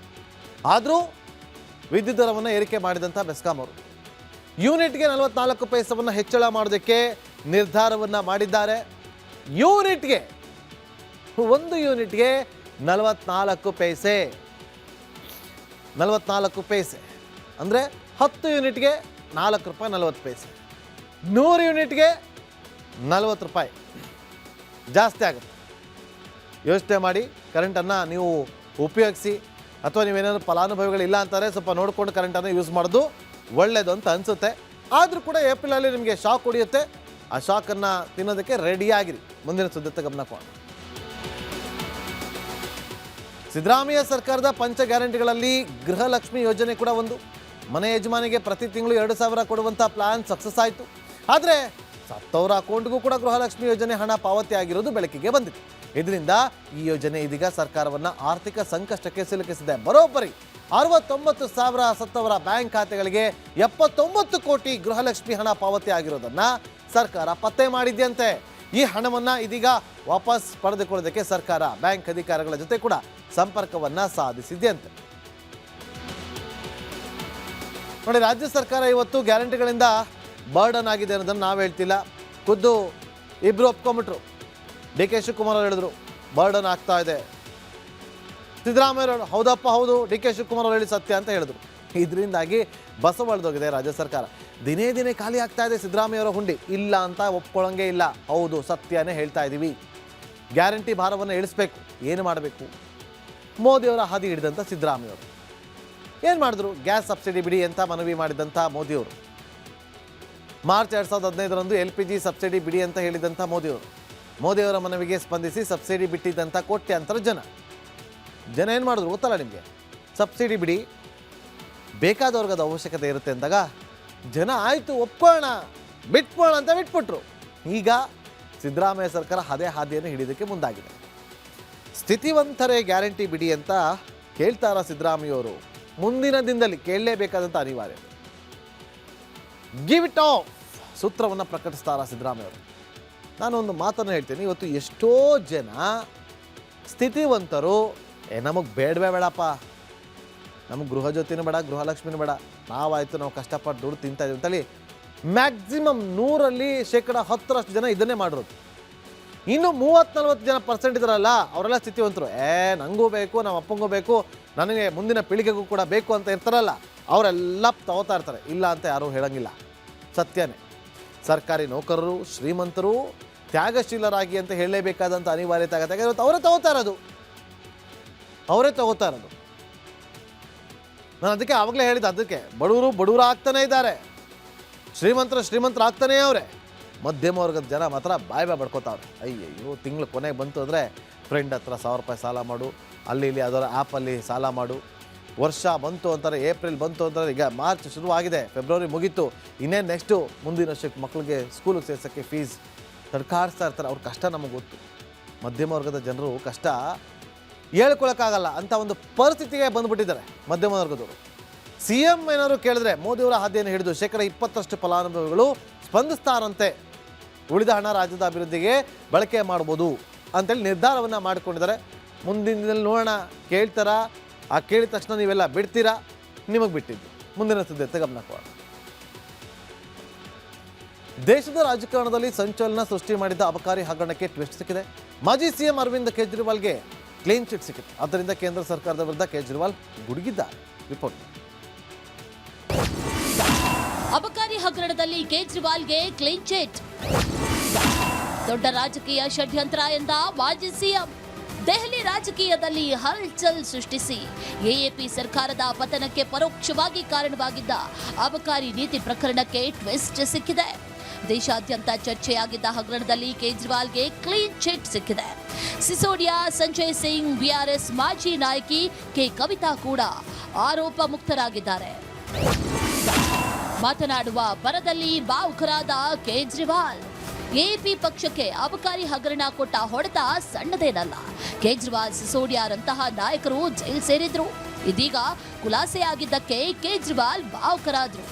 ಆದರೂ ವಿದ್ಯುತ್ ದರವನ್ನು ಏರಿಕೆ ಮಾಡಿದಂಥ ಬೆಸ್ಕಾಂ ಅವರು ಯೂನಿಟ್ಗೆ 44 ಪೈಸವನ್ನು ಹೆಚ್ಚಳ ಮಾಡೋದಕ್ಕೆ ನಿರ್ಧಾರವನ್ನು ಮಾಡಿದ್ದಾರೆ. ಯೂನಿಟ್ಗೆ 1 ಯೂನಿಟ್ಗೆ 44 ಪೈಸೆ 44 ಪೈಸೆ ಅಂದರೆ 10 ಯೂನಿಟ್ಗೆ 4 ರೂಪಾಯಿ 40 ಪೈಸೆ, 100 ಯೂನಿಟ್ಗೆ 40 ರೂಪಾಯಿ ಜಾಸ್ತಿ ಆಗುತ್ತೆ. ಯೋಚನೆ ಮಾಡಿ, ಕರೆಂಟನ್ನು ನೀವು ಉಪಯೋಗಿಸಿ, ಅಥವಾ ನೀವೇನಾದ್ರು ಫಲಾನುಭವಿಗಳಿಲ್ಲ ಅಂತಾರೆ ಸ್ವಲ್ಪ ನೋಡಿಕೊಂಡು ಕರೆಂಟನ್ನು ಯೂಸ್ ಮಾಡೋದು ಒಳ್ಳೆಯದು ಅಂತ ಅನಿಸುತ್ತೆ. ಆದರೂ ಕೂಡ ಏಪ್ರಿಲಲ್ಲಿ ನಿಮಗೆ ಶಾಕ್ ಹೊಡೆಯುತ್ತೆ. ಆ ಶಾಕನ್ನು ತಿನ್ನೋದಕ್ಕೆ ರೆಡಿಯಾಗಿರಿ. ಮುಂದಿನ ಸುದ್ದಿ ಗಮನ ಕೊಡೋಣ. ಸಿದ್ದರಾಮಯ್ಯ ಸರ್ಕಾರದ ಪಂಚ ಗ್ಯಾರಂಟಿಗಳಲ್ಲಿ ಗೃಹಲಕ್ಷ್ಮಿ ಯೋಜನೆ ಕೂಡ ಒಂದು. ಮನೆ ಯಜಮಾನಿಗೆ ಪ್ರತಿ ತಿಂಗಳು 2,000 ಕೊಡುವಂಥ ಪ್ಲಾನ್ ಸಕ್ಸಸ್ ಆಯಿತು. ಆದರೆ ಸತ್ತವರ ಅಕೌಂಟ್ಗೂ ಕೂಡ ಗೃಹಲಕ್ಷ್ಮಿ ಯೋಜನೆ ಹಣ ಪಾವತಿ ಆಗಿರೋದು ಬೆಳಕಿಗೆ ಬಂದಿದೆ. ಇದರಿಂದ ಈ ಯೋಜನೆ ಇದೀಗ ಸರ್ಕಾರವನ್ನು ಆರ್ಥಿಕ ಸಂಕಷ್ಟಕ್ಕೆ ಸಿಲುಕಿಸಿದೆ. ಬರೋಬ್ಬರಿ 69,000 ಸತ್ತವರ ಬ್ಯಾಂಕ್ ಖಾತೆಗಳಿಗೆ 79 ಕೋಟಿ ಗೃಹಲಕ್ಷ್ಮಿ ಹಣ ಪಾವತಿ ಆಗಿರೋದನ್ನು ಸರ್ಕಾರ ಪತ್ತೆ ಮಾಡಿದೆಯಂತೆ. ಈ ಹಣವನ್ನು ಇದೀಗ ವಾಪಸ್ ಪಡೆದುಕೊಳ್ಳೋದಕ್ಕೆ ಸರ್ಕಾರ ಬ್ಯಾಂಕ್ ಅಧಿಕಾರಿಗಳ ಜೊತೆ ಕೂಡ ಸಂಪರ್ಕವನ್ನು ಸಾಧಿಸಿದೆಯಂತೆ. ನೋಡಿ, ರಾಜ್ಯ ಸರ್ಕಾರ ಇವತ್ತು ಗ್ಯಾರಂಟಿಗಳಿಂದ ಬರ್ಡನ್ ಆಗಿದೆ ಅನ್ನೋದನ್ನು ನಾವು ಹೇಳ್ತಿಲ್ಲ. ಖುದ್ದು ಇಬ್ಬರು ಒಪ್ಕೊಂಬಿಟ್ರು. DK ಶಿವಕುಮಾರ್ ಅವರು ಹೇಳಿದ್ರು ಬರ್ಡನ್ ಆಗ್ತಾ ಇದೆ. ಸಿದ್ದರಾಮಯ್ಯ ಹೌದಪ್ಪ ಹೌದು, DK ಶಿವಕುಮಾರ್ ಅವರು ಹೇಳಿ ಸತ್ಯ ಅಂತ ಹೇಳಿದ್ರು. ಇದರಿಂದಾಗಿ ಬಸವಳ್ದೋಗಿದೆ ರಾಜ್ಯ ಸರ್ಕಾರ. ದಿನೇ ದಿನೇ ಖಾಲಿ ಆಗ್ತಾ ಇದೆ ಸಿದ್ದರಾಮಯ್ಯ ಅವರ ಹುಂಡಿ. ಇಲ್ಲ ಅಂತ ಒಪ್ಕೊಳ್ಳೋಂಗೆ ಇಲ್ಲ. ಹೌದು, ಸತ್ಯನೇ ಹೇಳ್ತಾ ಇದ್ದೀವಿ. ಗ್ಯಾರಂಟಿ ಭಾರವನ್ನು ಇಳಿಸ್ಬೇಕು. ಏನು ಮಾಡಬೇಕು? ಮೋದಿಯವರ ಹಾದಿ ಹಿಡಿದಂಥ ಸಿದ್ದರಾಮಯ್ಯ ಅವರು ಏನು ಮಾಡಿದ್ರು? ಗ್ಯಾಸ್ ಸಬ್ಸಿಡಿ ಬಿಡಿ ಅಂತ ಮನವಿ ಮಾಡಿದಂಥ ಮೋದಿಯವರು, ಮಾರ್ಚ್ 2015ರಂದು LPG ಸಬ್ಸಿಡಿ ಬಿಡಿ ಅಂತ ಹೇಳಿದಂಥ ಮೋದಿಯವರ ಮನವಿಗೆ ಸ್ಪಂದಿಸಿ ಸಬ್ಸಿಡಿ ಬಿಟ್ಟಿದ್ದಂಥ ಕೋಟ್ಯಾಂತರ ಜನ ಏನು ಮಾಡಿದ್ರು ಗೊತ್ತಲ್ಲ ನಿಮಗೆ? ಸಬ್ಸಿಡಿ ಬಿಡಿ, ಬೇಕಾದವ್ರಿಗೆ ಅದು ಅವಶ್ಯಕತೆ ಇರುತ್ತೆ ಅಂದಾಗ ಜನ ಆಯಿತು ಒಪ್ಕೊಳ್ಳೋಣ ಬಿಟ್ಕೊಳ್ಳೋಣ ಅಂತ ಬಿಟ್ಬಿಟ್ರು. ಈಗ ಸಿದ್ದರಾಮಯ್ಯ ಸರ್ಕಾರ ಅದೇ ಹಾದಿಯನ್ನು ಹಿಡಿಯೋದಕ್ಕೆ ಮುಂದಾಗಿದೆ. ಸ್ಥಿತಿವಂತರೇ ಗ್ಯಾರಂಟಿ ಬಿಡಿ ಅಂತ ಕೇಳ್ತಾರ ಸಿದ್ದರಾಮಯ್ಯವರು? ಮುಂದಿನ ದಿನದಲ್ಲಿ ಕೇಳಲೇಬೇಕಾದಂಥ ಅನಿವಾರ್ಯ. ಗಿವ್ ಇಟ್ ಆಫ್ ಸೂತ್ರವನ್ನು ಪ್ರಕಟಿಸ್ತಾರ ಸಿದ್ದರಾಮಯ್ಯವರು. ನಾನು ಒಂದು ಮಾತನ್ನು ಹೇಳ್ತೀನಿ. ಇವತ್ತು ಎಷ್ಟೋ ಜನ ಸ್ಥಿತಿವಂತರು ನಮಗೆ ಬೇಡಪ್ಪ, ನಮಗೆ ಗೃಹ ಜ್ಯೋತಿನೂ ಬೇಡ, ಗೃಹಲಕ್ಷ್ಮಿನೂ ಬೇಡ, ನಾವಾಯಿತು ನಾವು ಕಷ್ಟಪಟ್ಟು ದುಡ್ಡು ತಿಂತಾ ಇದೀವಿ ಅಂತೇಳಿ ಮ್ಯಾಕ್ಸಿಮಮ್ 100ರಲ್ಲಿ 10% ಜನ ಇದನ್ನೇ ಮಾಡಿರೋದು. ಇನ್ನು 30-40 ಜನ % ಇದ್ದಾರಲ್ಲ, ಅವರೆಲ್ಲ ಸ್ಥಿತಿವಂತರು. ನನಗೂ ಬೇಕು, ನಮ್ಮ ಅಪ್ಪಂಗೂ ಬೇಕು, ನನಗೆ ಮುಂದಿನ ಪೀಳಿಗೆಗೂ ಕೂಡ ಬೇಕು ಅಂತ ಇರ್ತಾರಲ್ಲ, ಅವರೆಲ್ಲ ತಗೋತಾ ಇರ್ತಾರೆ. ಇಲ್ಲ ಅಂತ ಯಾರೂ ಹೇಳೋಂಗಿಲ್ಲ, ಸತ್ಯನೇ. ಸರ್ಕಾರಿ ನೌಕರರು, ಶ್ರೀಮಂತರು ತ್ಯಾಗಶೀಲರಾಗಿ ಅಂತ ಹೇಳಲೇಬೇಕಾದಂಥ ಅನಿವಾರ್ಯತೆ ಆಗುತ್ತೆ. ಇವತ್ತು ಅವರೇ ತಗೋತಾ ಇರೋದು. ನಾನು ಅದಕ್ಕೆ ಆವಾಗಲೇ ಹೇಳಿದ್ದು, ಅದಕ್ಕೆ ಬಡವರು ಆಗ್ತಾನೇ ಇದ್ದಾರೆ, ಶ್ರೀಮಂತರು ಆಗ್ತಾನೇ ಅವರೇ. ಮಧ್ಯಮ ವರ್ಗದ ಜನ ಮಾತ್ರ ಬಾಯ್ ಬಡ್ಕೋತಾವ್ರೆ. ಅಯ್ಯಯ್ಯೋ, ತಿಂಗಳು ಕೊನೆಗೆ ಬಂತು ಅಂದರೆ ಫ್ರೆಂಡ್ ಹತ್ರ 1,000 ರೂಪಾಯಿ ಸಾಲ ಮಾಡು, ಅಲ್ಲಿ ಅದರ ಆ್ಯಪಲ್ಲಿ ಸಾಲ ಮಾಡು. ವರ್ಷ ಬಂತು ಅಂತಾರೆ, ಏಪ್ರಿಲ್ ಬಂತು ಅಂತಾರೆ, ಈಗ ಮಾರ್ಚ್ ಶುರುವಾಗಿದೆ, ಫೆಬ್ರವರಿ ಮುಗೀತು, ಇನ್ನೇನು ನೆಕ್ಸ್ಟು ಮುಂದಿನ ವರ್ಷಕ್ಕೆ ಮಕ್ಕಳಿಗೆ ಸ್ಕೂಲಿಗೆ ಸೇರ್ಸೋಕ್ಕೆ ಫೀಸ್ ತಡ್ಕಾಡಿಸ್ತಾ ಇರ್ತಾರೆ. ಅವ್ರ ಕಷ್ಟ ನಮಗೆ ಗೊತ್ತು. ಮಧ್ಯಮ ವರ್ಗದ ಜನರು ಕಷ್ಟ ಹೇಳ್ಕೊಳಕ್ಕಾಗಲ್ಲ ಅಂತ ಒಂದು ಪರಿಸ್ಥಿತಿಗೆ ಬಂದುಬಿಟ್ಟಿದ್ದಾರೆ ಮಧ್ಯಮ ವರ್ಗದವರು. CM ಏನಾದ್ರು ಕೇಳಿದ್ರೆ ಮೋದಿಯವರ ಹಾದಿಯನ್ನು ಹಿಡಿದು 20% ಫಲಾನುಭವಿಗಳು ಸ್ಪಂದಿಸ್ತಾರಂತೆ. ಉಳಿದ ಹಣ ರಾಜ್ಯದ ಅಭಿವೃದ್ಧಿಗೆ ಬಳಕೆ ಮಾಡ್ಬೋದು ಅಂತೇಳಿ ನಿರ್ಧಾರವನ್ನು ಮಾಡಿಕೊಂಡಿದ್ದಾರೆ. ಮುಂದಿನ ದಿನದಲ್ಲಿ ನೋಡೋಣ, ಕೇಳ್ತಾರ, ಆ ಕೇಳಿದ ತಕ್ಷಣ ನೀವೆಲ್ಲ ಬಿಡ್ತೀರಾ? ನಿಮಗೆ ಬಿಟ್ಟಿದ್ದು. ಮುಂದಿನ ಸುದ್ದಿ ಗಮನ ಕೊಡೋಣ. ದೇಶದ ರಾಜಕಾರಣದಲ್ಲಿ ಸಂಚಲನ ಸೃಷ್ಟಿ ಮಾಡಿದ್ದ ಅಬಕಾರಿ ಹಗರಣಕ್ಕೆ ಟ್ವಿಸ್ಟ್ ಸಿಕ್ಕಿದೆ. ಮಾಜಿ CM ಅರವಿಂದ್ ಕೇಜ್ರಿವಾಲ್ಗೆ ಕ್ಲೀನ್ ಚಿಟ್ ಸಿಕ್ಕಿದೆ. ಆದ್ದರಿಂದ ಕೇಂದ್ರ ಸರ್ಕಾರದ ವಿರುದ್ಧ ಕೇಜ್ರಿವಾಲ್ ಗುಡುಗಿದ್ದಾರೆ. ರಿಪೋರ್ಟ್. ಅಬಕಾರಿ ಹಗರಣದಲ್ಲಿ ಕೇಜ್ರಿವಾಲ್ಗೆ ಕ್ಲೀನ್ ಚಿಟ್. ದೊಡ್ಡ ರಾಜಕೀಯ ಷಡ್ಯಂತ್ರ ಎಂದ ಮಾಜಿ CM. ದೆಹಲಿ ರಾಜಕೀಯದಲ್ಲಿ ಹಲ್ಚಲ್ ಸೃಷ್ಟಿಸಿ AAP ಸರ್ಕಾರದ ಪತನಕ್ಕೆ ಪರೋಕ್ಷವಾಗಿ ಕಾರಣವಾಗಿದ್ದ ಅಬಕಾರಿ ನೀತಿ ಪ್ರಕರಣಕ್ಕೆ ಟ್ವಿಸ್ಟ್ ಸಿಕ್ಕಿದೆ. ದೇಶಾದ್ಯಂತ ಚರ್ಚೆಯಾಗಿದ್ದ ಹಗರಣದಲ್ಲಿ ಕೇಜ್ರಿವಾಲ್ಗೆ ಕ್ಲೀನ್ ಚಿಟ್ ಸಿಕ್ಕಿದೆ. ಸಿಸೋಡಿಯಾ, ಸಂಜಯ್ ಸಿಂಗ್, BRS ಮಾಜಿ ನಾಯಕಿ ಕೆ ಕವಿತಾ ಕೂಡ ಆರೋಪ ಮುಕ್ತರಾಗಿದ್ದಾರೆ. ಮಾತನಾಡುವ ಬರದಲ್ಲಿ ಭಾವುಕರಾದ ಕೇಜ್ರಿವಾಲ್. AAP ಪಕ್ಷಕ್ಕೆ ಅಬಕಾರಿ ಹಗರಣ ಕೊಟ್ಟ ಹೊಡೆತ ಸಣ್ಣದೇನಲ್ಲ. ಕೇಜ್ರಿವಾಲ್, ಸಿಸೋಡಿಯಾರಂತಹ ನಾಯಕರು ಜೈಲು ಸೇರಿದ್ರು. ಇದೀಗ ಖುಲಾಸೆಯಾಗಿದ್ದಕ್ಕೆ ಕೇಜ್ರಿವಾಲ್ ಭಾವುಕರಾದ್ರು.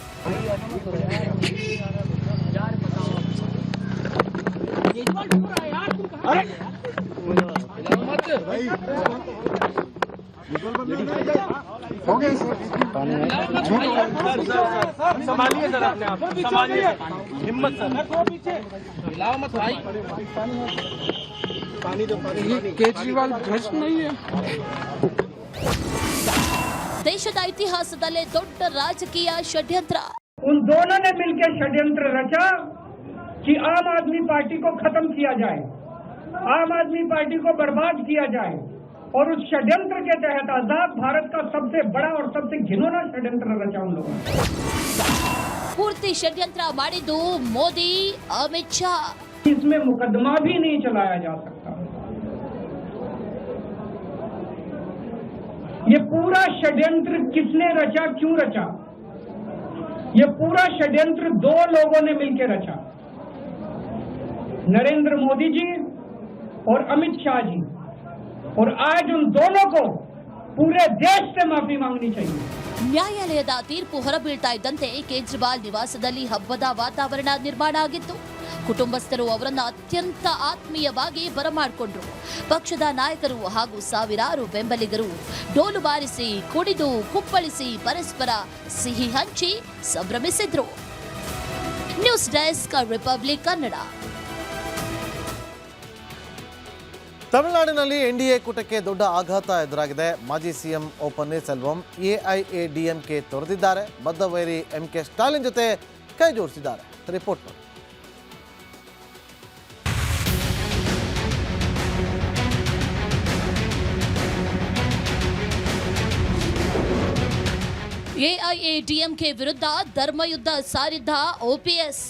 संभालिए सर अपने आप, संभालिए, हिम्मत सर, हिलाओ मत भाई। केजरीवाल भ्रष्ट नहीं है। ದೇಶದ ಇತಿಹಾಸದಲ್ಲೇ ದೊಡ್ಡ ರಾಜಕೀಯ ಷಡ್ಯಂತ್ರ. उन दोनों ने मिलकर षड्यंत्र रचा कि आम आदमी पार्टी को खत्म किया जाए, आम आदमी पार्टी को बर्बाद किया जाए, और उस षड्यंत्र के तहत आजाद भारत का सबसे बड़ा और सबसे घिनौना षड्यंत्र रचा उन लोगों ने. ಪೂರ್ತಿ ಷಡ್ಯಂತ್ರ ಮಾಡಿದ್ದು ಮೋದಿ, ಅಮಿತ್ ಶಾ. इसमें मुकदमा भी नहीं चलाया जा सकता. ये पूरा षड्यंत्र किसने रचा, क्यों रचा? ये पूरा षड्यंत्र दो लोगों ने मिलकर रचा, नरेंद्र मोदी जी और अमित शाह जी. और आज उन दोनों को पूरे देश से माफी मांगनी चाहिए. ನ್ಯಾಯಾಲಯದ ತೀರ್ಪು ಹೊರಬೀಳ್ತಾ ಇದ್ದಂತೆ ಕೇಜ್ರಿವಾಲ್ ನಿವಾಸದಲ್ಲಿ ಹಬ್ಬದ ವಾತಾವರಣ ನಿರ್ಮಾಣ ಆಗಿತ್ತು. ಕುಟುಂಬಸ್ಥರು ಅವರನ್ನು ಅತ್ಯಂತ ಆತ್ಮೀಯವಾಗಿ ಬರಮಾಡಿಕೊಂಡ್ರು. ಪಕ್ಷದ ನಾಯಕರು ಹಾಗೂ ಸಾವಿರಾರು ಬೆಂಬಲಿಗರು ಡೋಲು ಬಾರಿಸಿ, ಕುಡಿದು, ಕುಪ್ಪಳಿಸಿ, ಪರಸ್ಪರ ಸಿಹಿ ಹಂಚಿ ಸಂಭ್ರಮಿಸಿದ್ರು. News desk, Republic Kannada. ತಮಿಳುನಾಡಿನಲ್ಲಿ ಎನ್ಡಿಎ ಕೂಟಕ್ಕೆ ದೊಡ್ಡ ಆಘಾತ ಎದುರಾಗಿದೆ. ಮಾಜಿ ಸಿಎಂ ಒ ಪನ್ನೀರ್ಸೆಲ್ವಂ ಎಐಎಡಿಎಂಕೆ ತೊರೆದಿದ್ದಾರೆ. ಬದ್ಧವೈರಿ ಎಂಕೆ ಸ್ಟಾಲಿನ್ ಜೊತೆ ಕೈ ಜೋಡಿಸಿದ್ದಾರೆ. ರಿಪೋರ್ಟ್ ನೋಡಿ. ಎಐಎಡಿಎಂಕೆ ವಿರುದ್ಧ ಧರ್ಮಯುದ್ಧ ಸಾರಿದ್ದ ಓಪಿಎಸ್.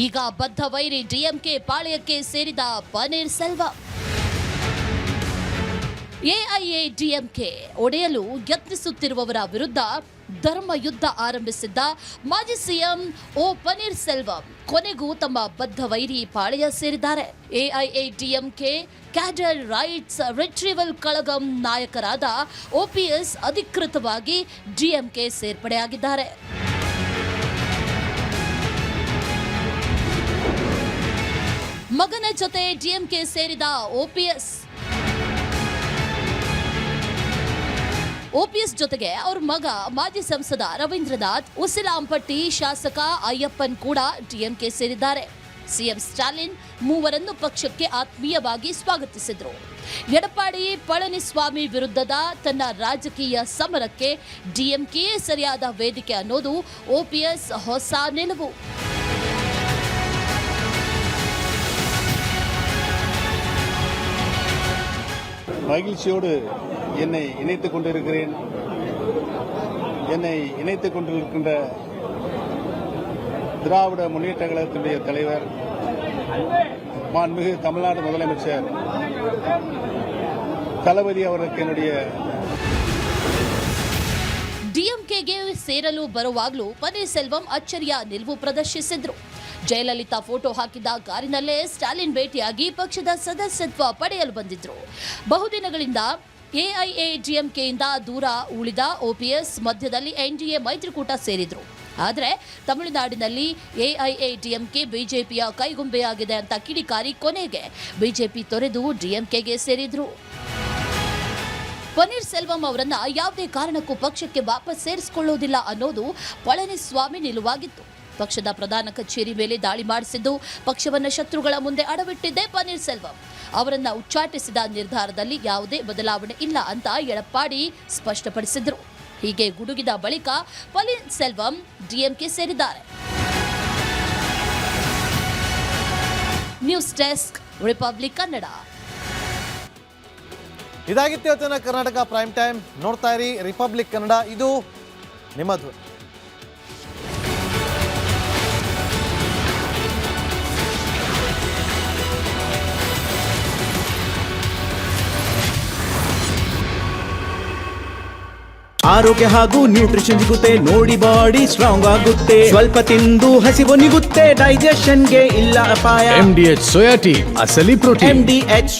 ಈಗ ಬದ್ಧ ವೈರಿ ಡಿಎಂಕೆ ಪಾಳೆಯಕ್ಕೆ ಸೇರಿದ ಪನ್ನೀರ್ ಸೆಲ್ವಂ. ಎಐಎಡಿಎಂಕೆ ಒಡೆಯಲು ಯತ್ನಿಸುತ್ತಿರುವವರ ವಿರುದ್ಧ ಧರ್ಮ ಯುದ್ಧ ಆರಂಭಿಸಿದ್ದ ಮಾಜಿ ಸಿಎಂ ಒ ಪನ್ನೀರ್ ಸೆಲ್ವಂ ಕೊನೆಗೂ ತಮ್ಮ ಬದ್ಧ ವೈರಿ ಪಾಳೆಯ ಸೇರಿದ್ದಾರೆ. AIADMK cadre rights retrieval Kazhagam ನಾಯಕರಾದ ಓಪಿಎಸ್ ಅಧಿಕೃತವಾಗಿ ಡಿಎಂಕೆ ಸೇರ್ಪಡೆಯಾಗಿದ್ದಾರೆ. ಮಗನ ಜೊತೆ ಡಿಎಂಕೆ ಸೇರಿದ ಓಪಿಎಸ್ ಜೊತೆಗೆ ಅವ್ರ ಮಗ ಮಾಜಿ ಸಂಸದ ರವೀಂದ್ರನಾಥ್, ಉಸಿಲಾಂಪಟ್ಟಿ ಶಾಸಕ ಅಯ್ಯಪ್ಪನ್ ಕೂಡ ಡಿಎಂಕೆ ಸೇರಿದ್ದಾರೆ. ಸಿಎಂ ಸ್ಟಾಲಿನ್ ಮೂವರನ್ನು ಪಕ್ಷಕ್ಕೆ ಆತ್ಮೀಯವಾಗಿ ಸ್ವಾಗತಿಸಿದ್ರು. ಎಡಪ್ಪಾಡಿ ಪಳನಿಸ್ವಾಮಿ ವಿರುದ್ಧದ ತನ್ನ ರಾಜಕೀಯ ಸಮರಕ್ಕೆ ಡಿಎಂಕೆಯೇ ಸರಿಯಾದ ವೇದಿಕೆ ಅನ್ನೋದು ಓಪಿಎಸ್ ಹೊಸ ನಿಲುವು. மகிழ்ச்சியோடு என்னை இணைத்துக் கொண்டிருக்கிறேன். என்னை இணைத்துக் கொண்டிருக்கின்ற திராவிட முன்னேற்ற கழகத்தினுடைய தலைவர் மாண்புமிகு தமிழ்நாடு முதலமைச்சர் தளபதி அவருக்கு என்னுடைய ಡಿಎಂಕೆಗೆ ಸೇರಲು ಬರುವಾಗಲೂ ಪನ್ನೀರ್ ಸೆಲ್ವಂ ಅಚ್ಚರಿಯ ನಿಲುವು ಪ್ರದರ್ಶಿಸಿದ್ರು. ಜಯಲಲಿತಾ ಫೋಟೋ ಹಾಕಿದ್ದ ಕಾರಿನಲ್ಲೇ ಸ್ಟಾಲಿನ್ ಭೇಟಿಯಾಗಿ ಪಕ್ಷದ ಸದಸ್ಯತ್ವ ಪಡೆಯಲು ಬಂದಿದ್ರು. ಬಹುದಿನಗಳಿಂದ ಎಐಎಡಿಎಂಕೆಯಿಂದ ದೂರ ಉಳಿದ ಓಪಿಎಸ್ ಮಧ್ಯದಲ್ಲಿ ಎನ್ಡಿಎ ಮೈತ್ರಿಕೂಟ ಸೇರಿದ್ರು. ಆದರೆ ತಮಿಳುನಾಡಿನಲ್ಲಿ ಎಐಎಡಿಎಂಕೆ ಬಿಜೆಪಿಯ ಕೈಗೊಂಬೆಯಾಗಿದೆ ಅಂತ ಕಿಡಿಕಾರಿ ಕೊನೆಗೆ ಬಿಜೆಪಿ ತೊರೆದು ಡಿಎಂಕೆಗೆ ಸೇರಿದ್ರು. ಪನ್ನೀರ್ ಸೆಲ್ವಂ ಅವರನ್ನ ಯಾವುದೇ ಕಾರಣಕ್ಕೂ ಪಕ್ಷಕ್ಕೆ ವಾಪಸ್ ಸೇರಿಸಿಕೊಳ್ಳುವುದಿಲ್ಲ ಅನ್ನೋದು ಪಳನಿಸ್ವಾಮಿ ನಿಲುವಾಗಿತ್ತು. ಪಕ್ಷದ ಪ್ರಧಾನ ಕಚೇರಿ ಮೇಲೆ ದಾಳಿ ಮಾಡಿಸಿದ್ದು, ಪಕ್ಷವನ್ನ ಶತ್ರುಗಳ ಮುಂದೆ ಅಡವಿಟ್ಟಿದ್ದೇ ಪನ್ನೀರ್ ಸೆಲ್ವಂ. ಅವರನ್ನ ಉಚ್ಚಾಟಿಸಿದ ನಿರ್ಧಾರದಲ್ಲಿ ಯಾವುದೇ ಬದಲಾವಣೆ ಇಲ್ಲ ಅಂತ ಎಡಪ್ಪಾಡಿ ಸ್ಪಷ್ಟಪಡಿಸಿದ್ರು. ಹೀಗೆ ಗುಡುಗಿದ ಬಳಿಕ ಪನ್ನೀರ್ ಸೆಲ್ವಂ ಡಿಎಂಕೆ ಸೇರಿದ್ದಾರೆ. News desk, Republic Kannada. ಇದಾಗಿತ್ತು ಇವತ್ತಿನ ಕರ್ನಾಟಕ ಪ್ರೈಮ್ ಟೈಮ್. ನೋಡ್ತಾ ಇರಿ ರಿಪಬ್ಲಿಕ್ ಕನ್ನಡ, ಇದು ನಿಮ್ಮ ಧ್ವನಿ. ಆರೋಗ್ಯ ಹಾಗೂ ನ್ಯೂಟ್ರಿಷನ್ ಸಿಗುತ್ತೆ, ನೋಡಿ ಬಾಡಿ ಸ್ಟ್ರಾಂಗ್ ಆಗುತ್ತೆ. ಸ್ವಲ್ಪ ತಿಂದು ಹಸಿವು ನಿಗುತ್ತೆ, ಡೈಜೆಷನ್ಗೆ ಇಲ್ಲ ಅಪಾಯ. MDH ಸೋಯಾ ಟೀ, ಅಸಲಿ ಪ್ರೋಟೀನ್. MDH